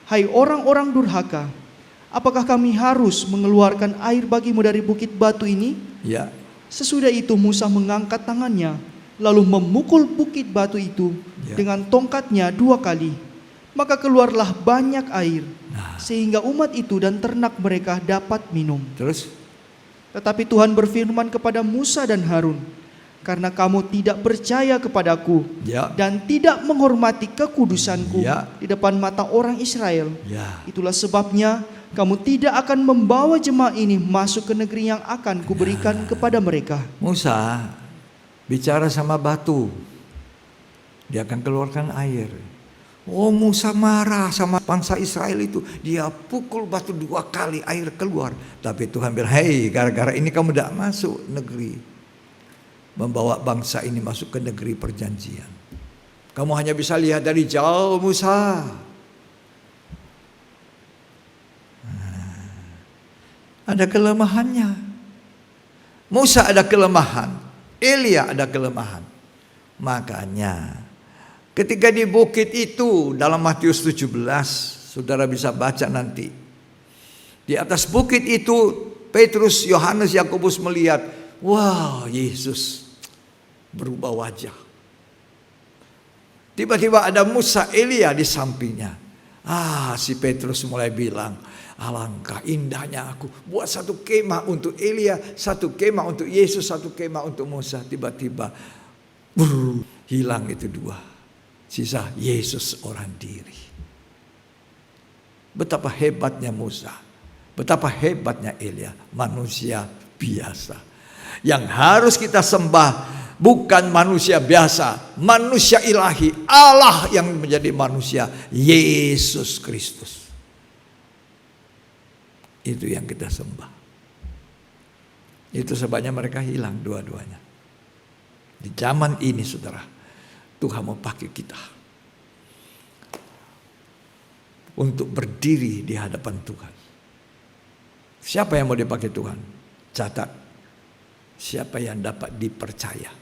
hai orang-orang durhaka, apakah kami harus mengeluarkan air bagimu dari bukit batu ini?" Ya. Sesudah itu Musa mengangkat tangannya, lalu memukul bukit batu itu Ya. dengan tongkatnya 2 kali. Maka keluarlah banyak air, sehingga umat itu dan ternak mereka dapat minum. Terus? Tetapi Tuhan berfirman kepada Musa dan Harun, "Karena kamu tidak percaya kepadaku Ya. dan tidak menghormati kekudusanku Ya. di depan mata orang Israel, Ya. itulah sebabnya kamu tidak akan membawa jemaah ini masuk ke negeri yang akan kuberikan kepada mereka." Musa bicara sama batu. Dia akan keluarkan air. Oh, Musa marah sama bangsa Israel itu. Dia pukul batu 2 kali, air keluar. Tapi Tuhan bilang, "Hei, gara-gara ini kamu tidak masuk negeri. Membawa bangsa ini masuk ke negeri perjanjian. Kamu hanya bisa lihat dari jauh, Musa." Ada kelemahannya. Musa ada kelemahan. Elia ada kelemahan. Makanya ketika di bukit itu dalam Matius 17, saudara bisa baca nanti. Di atas bukit itu Petrus, Yohanes, Yakobus melihat, wah, Yesus berubah wajah. Tiba-tiba ada Musa, Elia di sampingnya. Si Petrus mulai bilang, "Alangkah indahnya aku buat satu kemah untuk Elia, satu kemah untuk Yesus, satu kemah untuk Musa." Tiba-tiba hilang itu 2. Sisa Yesus orang diri. Betapa hebatnya Musa, betapa hebatnya Elia, manusia biasa. Yang harus kita sembah bukan manusia biasa, manusia ilahi, Allah yang menjadi manusia, Yesus Kristus. Itu yang kita sembah. Itu sebabnya mereka hilang dua-duanya. Di zaman ini, saudara, Tuhan mau pakai kita untuk berdiri di hadapan Tuhan. Siapa yang mau dipakai Tuhan? Catat. Siapa yang dapat dipercaya?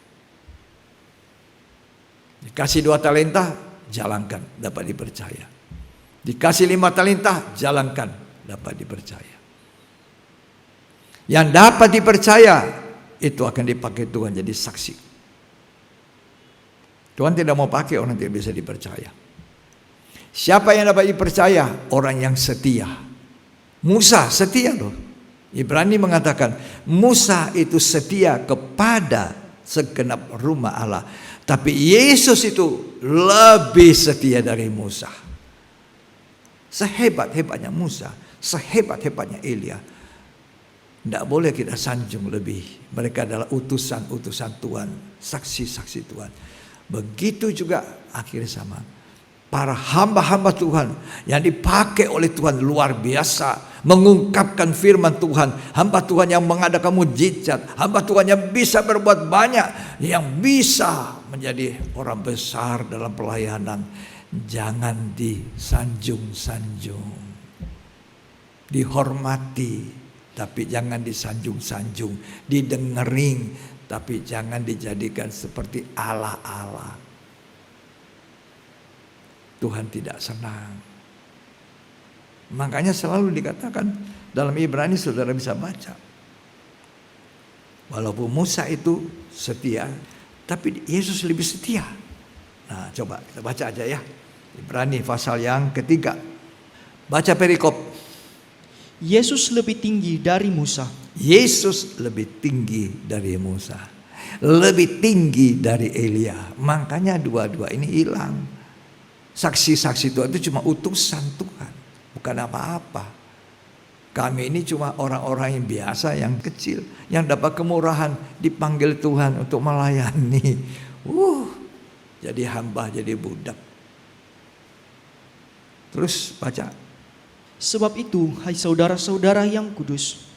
Dikasih 2 talenta, jalankan, dapat dipercaya. Dikasih 5 talenta, jalankan, dapat dipercaya. Yang dapat dipercaya, itu akan dipakai Tuhan jadi saksi. Tuhan tidak mau pakai orang yang tidak bisa dipercaya. Siapa yang dapat dipercaya? Orang yang setia. Musa setia loh. Ibrani mengatakan Musa itu setia kepada segenap rumah Allah. Tapi Yesus itu lebih setia dari Musa. Sehebat-hebatnya Musa, sehebat-hebatnya Elia, tidak boleh kita sanjung lebih. Mereka adalah utusan-utusan Tuhan, saksi-saksi Tuhan. Begitu juga akhirnya sama para hamba-hamba Tuhan yang dipakai oleh Tuhan luar biasa, mengungkapkan firman Tuhan, hamba Tuhan yang mengadakan mujizat, hamba Tuhan yang bisa berbuat banyak, yang bisa menjadi orang besar dalam pelayanan. Jangan disanjung-sanjung, dihormati tapi jangan disanjung-sanjung, didengerin tapi jangan dijadikan seperti Allah-Allah. Tuhan tidak senang. Makanya selalu dikatakan dalam Ibrani, saudara bisa baca, walaupun Musa itu setia, tapi Yesus lebih setia. Nah, coba kita baca aja ya. Ibrani pasal yang ketiga. Baca perikop. Yesus lebih tinggi dari Musa. Yesus lebih tinggi dari Musa, lebih tinggi dari Elia. Makanya dua-dua ini hilang. Saksi-saksi Tuhan itu cuma utusan Tuhan, bukan apa-apa. Kami ini cuma orang-orang yang biasa, yang kecil, yang dapat kemurahan, dipanggil Tuhan untuk melayani. Jadi hamba, jadi budak. Terus baca. Sebab itu, hai saudara-saudara yang kudus,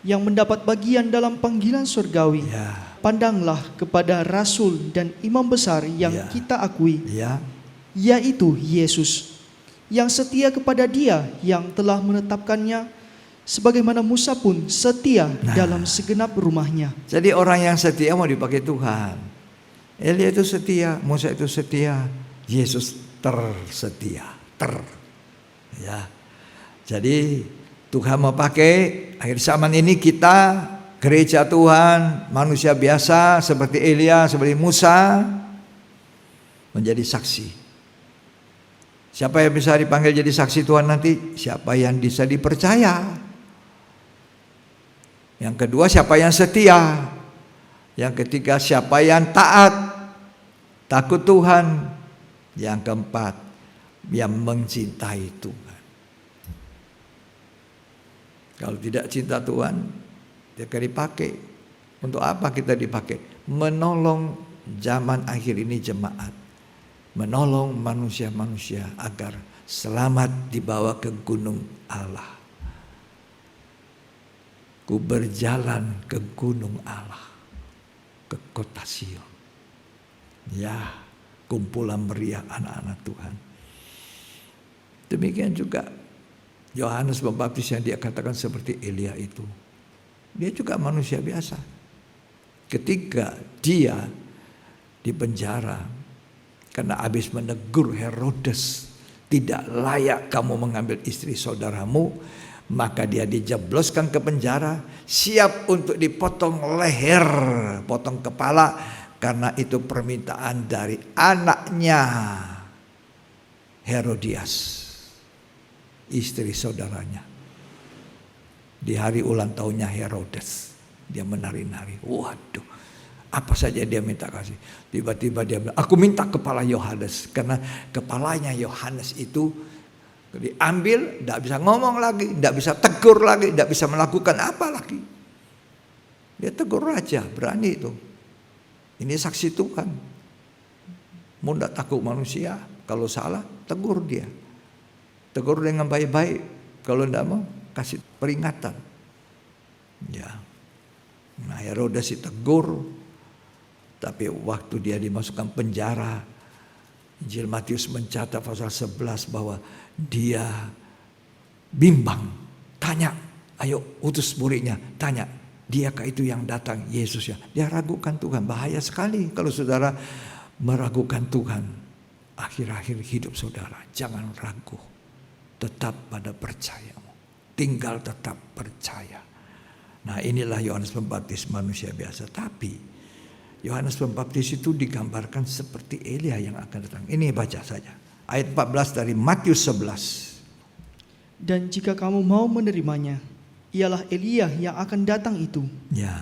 yang mendapat bagian dalam panggilan surgawi. Ya, Pandanglah kepada rasul dan imam besar yang Ya. kita akui, ya, yaitu Yesus, yang setia kepada Dia yang telah menetapkannya, sebagaimana Musa pun setia dalam segenap rumahnya. Jadi orang yang setia mau dipakai Tuhan. Elia itu setia, Musa itu setia, Yesus tersetia, ya. Jadi Tuhan mau pakai akhir zaman ini kita, gereja Tuhan, manusia biasa seperti Elia, seperti Musa, menjadi saksi. Siapa yang bisa dipanggil jadi saksi Tuhan nanti? Siapa yang bisa dipercaya. Yang kedua, siapa yang setia. Yang ketiga, siapa yang taat, takut Tuhan. Yang keempat, yang mencintai Tuhan. Kalau tidak cinta Tuhan, dia akan dipakai. Untuk apa kita dipakai? Menolong zaman akhir ini jemaat. Menolong manusia-manusia agar selamat dibawa ke gunung Allah. Ku berjalan ke gunung Allah, ke kota Sion. Ya, kumpulan meriah anak-anak Tuhan. Demikian juga Yohanes Pembaptis yang dia katakan seperti Elia itu. Dia juga manusia biasa. Ketika dia di penjara karena habis menegur Herodes, tidak layak kamu mengambil istri saudaramu, maka dia dijebloskan ke penjara, siap untuk dipotong leher, potong kepala, karena itu permintaan dari anaknya Herodias, istri saudaranya. Di hari ulang tahunnya Herodes, dia menari-nari. Waduh, apa saja dia minta kasih. Tiba-tiba dia bilang, aku minta kepala Yohanes. Karena kepalanya Yohanes itu diambil, tidak bisa ngomong lagi, tidak bisa tegur lagi, tidak bisa melakukan apa lagi. Dia tegur raja, berani itu. Ini saksi Tuhan. Mau tidak takut manusia, kalau salah tegur dia. Tegur dengan baik-baik, kalau tidak mau kasih peringatan. Ya. Nah, Herodes ditegur, tapi waktu dia dimasukkan penjara, Injil Matius mencatat pasal 11 bahwa dia bimbang, tanya, ayo utus muridnya, tanya, diakah itu yang datang, Yesus ya? Dia ragukan Tuhan. Bahaya sekali kalau saudara meragukan Tuhan. Akhir-akhir hidup saudara, jangan ragu, tetap pada percayamu, tinggal tetap percaya. Nah, inilah Yohanes Pembaptis, manusia biasa. Tapi Yohanes Pembaptis itu digambarkan seperti Elia yang akan datang. Ini baca saja. Ayat 14 dari Matius 11. Dan jika kamu mau menerimanya, ialah Elia yang akan datang itu. Ya,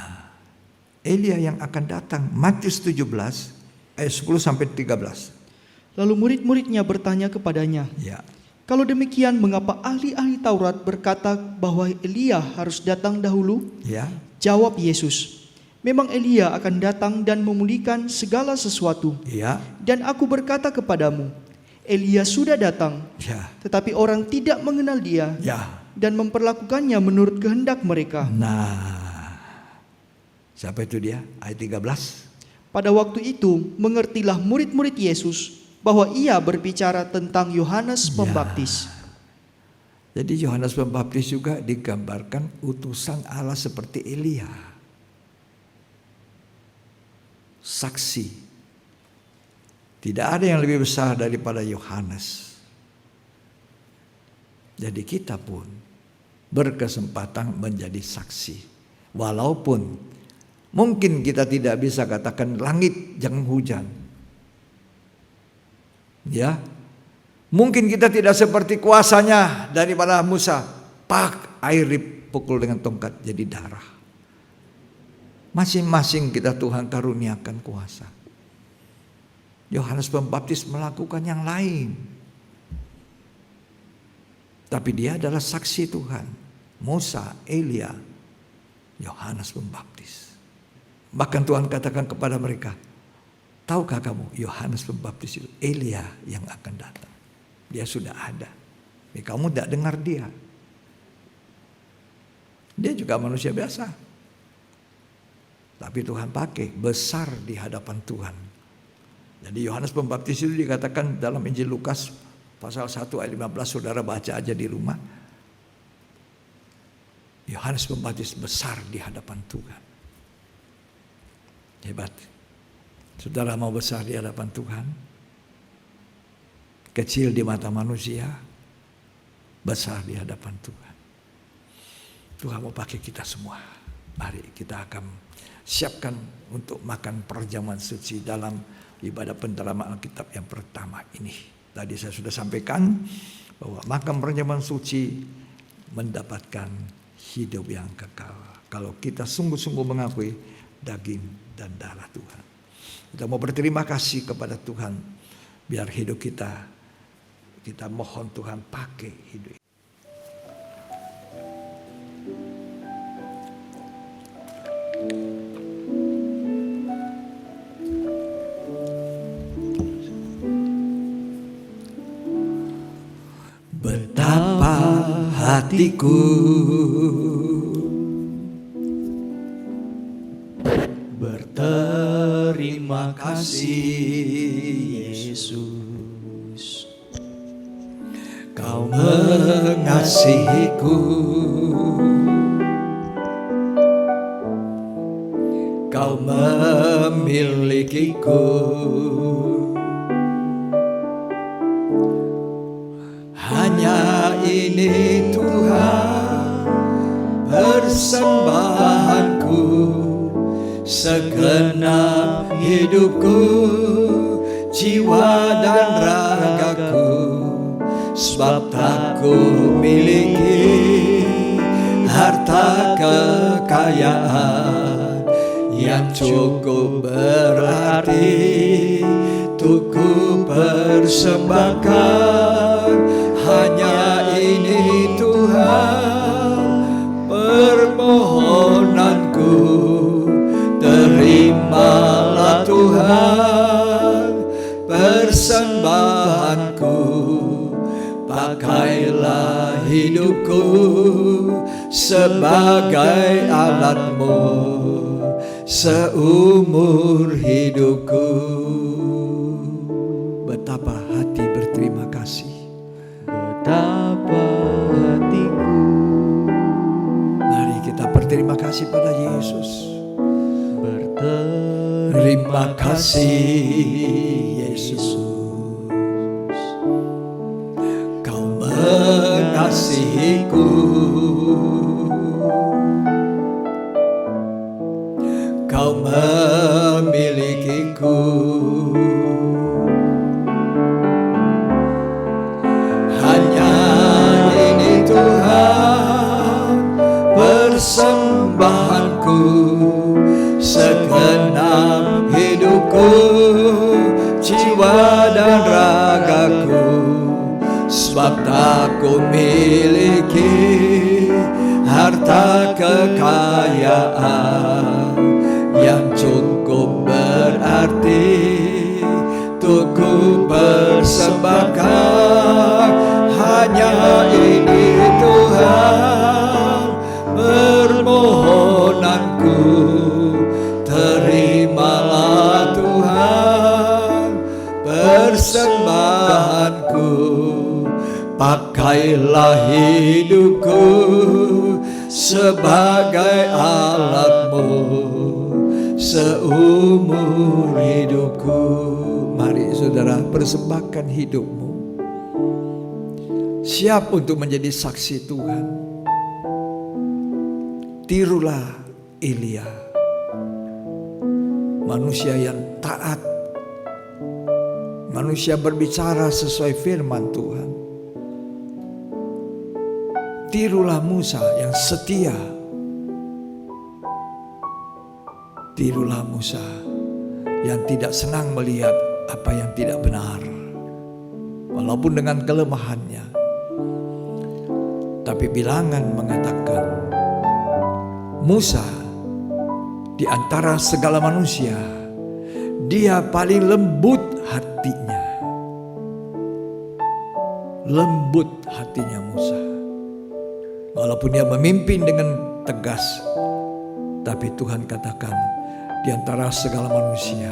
Elia yang akan datang. Matius 17 ayat 10 sampai 13. Lalu murid-muridnya bertanya kepadanya, Ya, kalau demikian mengapa ahli-ahli Taurat berkata bahwa Elia harus datang dahulu? ya, Jawab Yesus, memang Elia akan datang dan memulihkan segala sesuatu. ya, Dan aku berkata kepadamu, Elia sudah datang, ya, tetapi orang tidak mengenal dia ya. dan memperlakukannya menurut kehendak mereka. Nah, siapa itu dia? Ayat 13. Pada waktu itu mengertilah murid-murid Yesus bahwa ia berbicara tentang Yohanes Pembaptis. Jadi Yohanes Pembaptis juga digambarkan utusan Allah seperti Elia. Saksi. Tidak ada yang lebih besar daripada Yohanes. Jadi kita pun berkesempatan menjadi saksi. Walaupun mungkin kita tidak bisa katakan langit jangan hujan. Ya, mungkin kita tidak seperti kuasanya daripada Musa, pak air dipukul dengan tongkat jadi darah. Masing-masing kita Tuhan karuniakan kuasa. Yohanes Pembaptis melakukan yang lain, tapi dia adalah saksi Tuhan. Musa, Elia, Yohanes Pembaptis. Bahkan Tuhan katakan kepada mereka, tahukah kamu Yohanes Pembaptis itu Elia yang akan datang. Dia sudah ada. Kamu tidak dengar dia. Dia juga juga manusia biasa. Tapi Tuhan pakai, besar di hadapan Tuhan. Jadi Yohanes Pembaptis itu dikatakan dalam Injil Lukas pasal 1 ayat 15, saudara baca aja di rumah. Yohanes Pembaptis besar di hadapan Tuhan. Hebat. Saudara mau besar di hadapan Tuhan? Kecil di mata manusia, besar di hadapan Tuhan. Tuhan mau pakai kita semua. Mari kita akan siapkan untuk makan perjamuan suci dalam ibadah pendalaman Alkitab yang pertama ini. Tadi saya sudah sampaikan bahwa makan perjamuan suci mendapatkan hidup yang kekal. Kalau kita sungguh-sungguh mengakui daging dan darah Tuhan. Kita mau berterima kasih kepada Tuhan. Biar hidup kita mohon Tuhan pakai hidup. Betapa hatiku berterima kasih Yesus, Kau mengasihiku, Kau memilikiku. Hanya ini Tuhan persembahanku, segenap hidupku, jiwa dan ragaku. Sebab tak ku miliki harta kekayaan yang cukup berarti untuk ku persembahkan. Hanya ini Tuhan permohonanku, terimalah Tuhan persembahanku. Pakailah hidupku sebagai alat-Mu seumur hidupku. Betapa hati berterima kasih, betapa hatiku. Mari kita berterima kasih pada Yesus. Berterima kasih Yesus, mengasihiku, Kau memilikiku. Hanya ini Tuhan persembahanku, segenap hidupku, jiwa dan ragaku. Sebab tak ku miliki harta kekayaan yang cukup berarti untuk ku persembahkan. Hanya ini Tuhan permohonanku, terimalah Tuhan persembahanku. Pakailah hidupku sebagai alat-Mu seumur hidupku. Mari saudara persembahkan hidupmu, siap untuk menjadi saksi Tuhan. Tirulah Elia, manusia yang taat, manusia berbicara sesuai firman Tuhan. Tirulah Musa yang setia. Tirulah Musa yang tidak senang melihat apa yang tidak benar, walaupun dengan kelemahannya. Tapi bilangan mengatakan, Musa di antara segala manusia, dia paling lembut hatinya. Lembut hatinya Musa. Walaupun dia memimpin dengan tegas. Tapi Tuhan katakan, di antara segala manusia,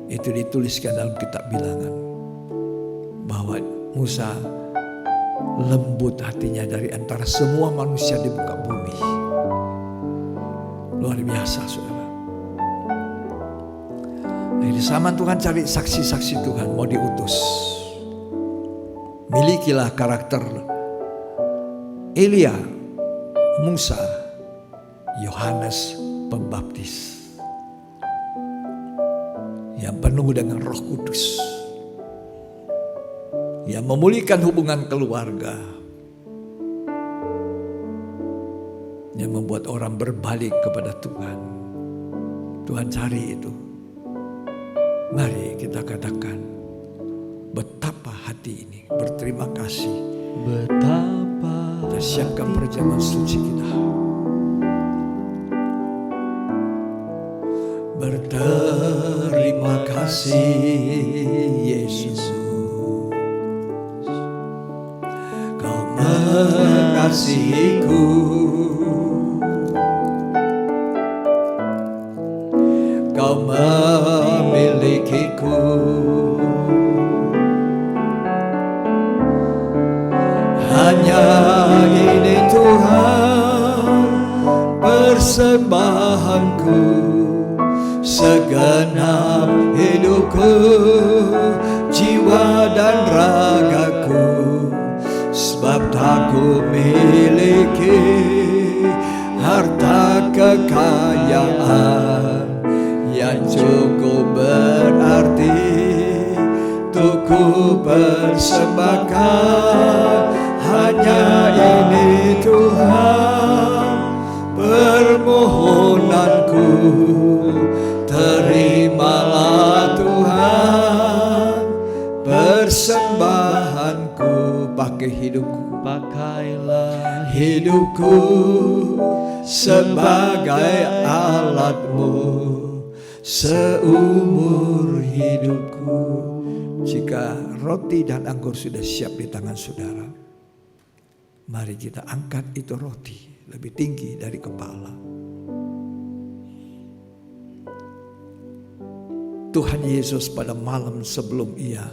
itu dituliskan dalam kitab Bilangan, bahwa Musa lembut hatinya dari antara semua manusia di muka bumi. Luar biasa, saudara. Nah, di zaman Tuhan cari saksi-saksi Tuhan mau diutus. Milikilah karakter Elia, Musa, Yohanes Pembaptis yang penuh dengan Roh Kudus, yang memulihkan hubungan keluarga, yang membuat orang berbalik kepada Tuhan. Tuhan cari itu. Mari kita katakan, betapa hati ini berterima kasih. Betapa Kita siapkan perjamuan suci kita. Berterima kasih Yesus, Kau mengasihiku, Kau memilikiku. Hanya ini Tuhan persembahanku, segenap hidupku, jiwa dan ragaku. Sebab tak ku miliki harta kekayaan yang cukup berarti untuk ku persembahkan. Hanya ini Tuhan permohonanku, terimalah Tuhan persembahanku. Pakai hidupku, pakailah hidupku sebagai alatmu seumur hidupku. Jika roti dan anggur sudah siap di tangan saudara, mari kita angkat itu roti lebih tinggi dari kepala. Tuhan Yesus pada malam sebelum ia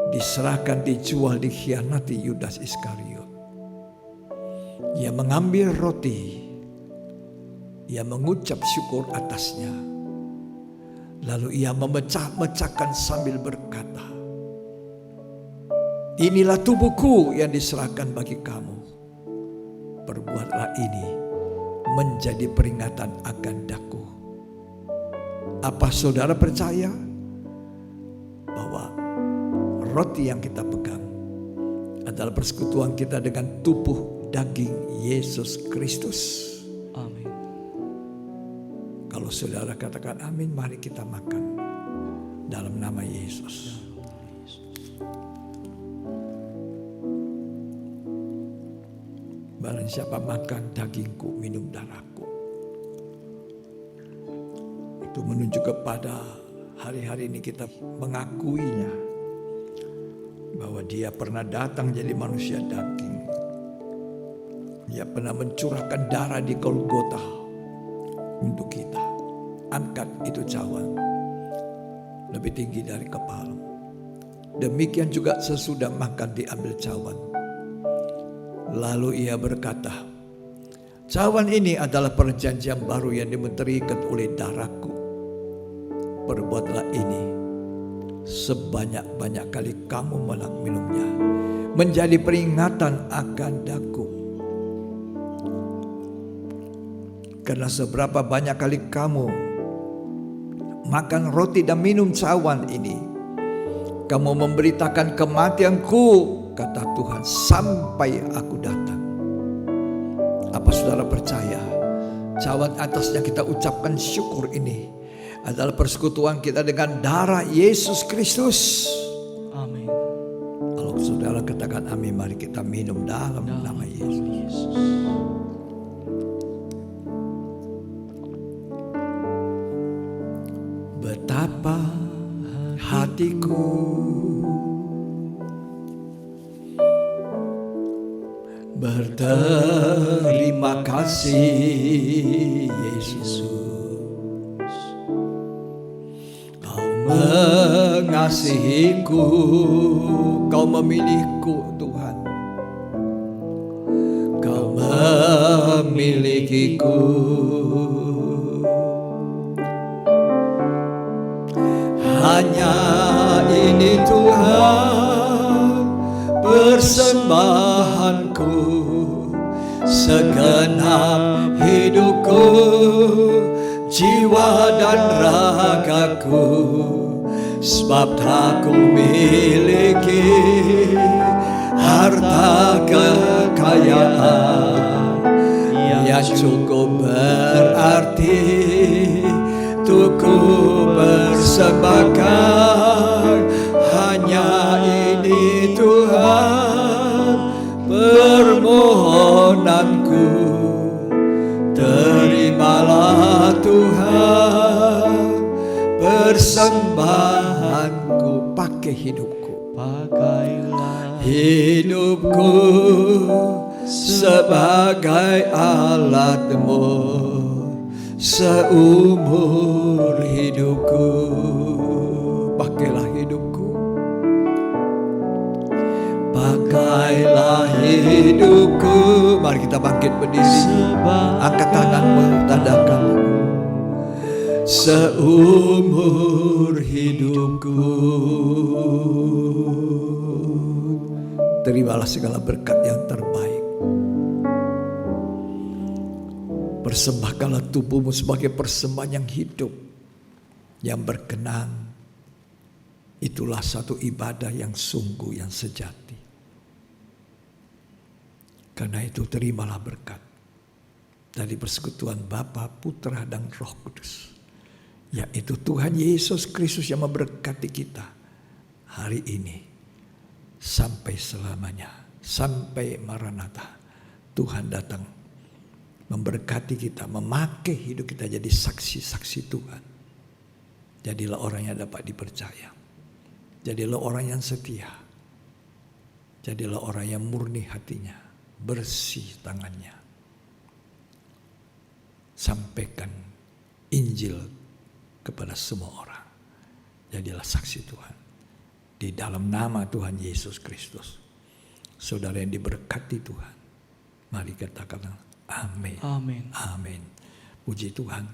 diserahkan, dijual, dikhianati Yudas Iskariot, ia mengambil roti, ia mengucap syukur atasnya, lalu ia memecah-mecahkan sambil berkata, inilah tubuhku yang diserahkan bagi kamu. Perbuatlah ini menjadi peringatan akan daku. Apa saudara percaya bahwa roti yang kita pegang adalah persekutuan kita dengan tubuh daging Yesus Kristus? amin. Kalau saudara katakan amin, mari kita makan dalam nama Yesus. Barang siapa makan dagingku, minum darahku, itu menunjuk kepada hari-hari ini kita mengakuinya bahwa dia pernah datang jadi manusia daging. Dia pernah mencurahkan darah di Golgota untuk kita. Angkat itu cawan lebih tinggi dari kepala. Demikian juga sesudah makan diambil cawan. Lalu ia berkata, cawan ini adalah perjanjian baru yang dimenterikan oleh darahku. Perbuatlah ini sebanyak-banyak kali kamu minumnya, menjadi peringatan akan daku. Karena seberapa banyak kali kamu makan roti dan minum cawan ini, kamu memberitakan kematianku, kata Tuhan, sampai aku datang. Apa saudara percaya cawan atasnya kita ucapkan syukur ini adalah persekutuan kita dengan darah Yesus Kristus? Amin. Kalau saudara katakan amin, mari kita minum dalam nama Yesus. Betapa hatiku Berterima kasih Yesus, Kau mengasihiku, Kau memilihku Tuhan, Kau memilikiku. Hanya ini Tuhan persembahanku, segenap hidupku, jiwa dan ragaku, sebab tak ku miliki harta kekayaan yang cukup berarti untuk ku persembahkan. Hanya ini Tuhan permohonanku, terimalah Tuhan persembahanku. Pakai hidupku, Pakailah hidupku sebagai alatmu seumur hidupku. Pakailah hidupku, pakailah hidupku. Mari kita bangkit berdiri, angkat tanganmu, tandangkan seumur hidupku. Terimalah segala berkat yang terbaik. Persembahkanlah tubuhmu sebagai persembahan yang hidup, yang berkenan. Itulah satu ibadah yang sungguh, yang sejati. Karena itu terimalah berkat dari persekutuan Bapa, Putra, dan Roh Kudus, yaitu Tuhan Yesus Kristus yang memberkati kita hari ini sampai selamanya, sampai Maranatha. Tuhan datang memberkati kita, memakai hidup kita jadi saksi-saksi Tuhan. Jadilah orang yang dapat dipercaya. Jadilah orang yang setia. Jadilah orang yang murni hatinya, bersih tangannya. Sampaikan Injil kepada semua orang. Jadilah saksi Tuhan. Di dalam nama Tuhan Yesus Kristus. Saudara yang diberkati Tuhan, mari katakan amin. Amin. Amin. Puji Tuhan.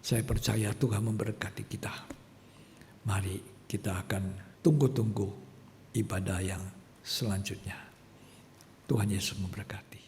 Saya percaya Tuhan memberkati kita. Mari kita akan tunggu-tunggu ibadah yang selanjutnya. Tuhan Yesus memberkati.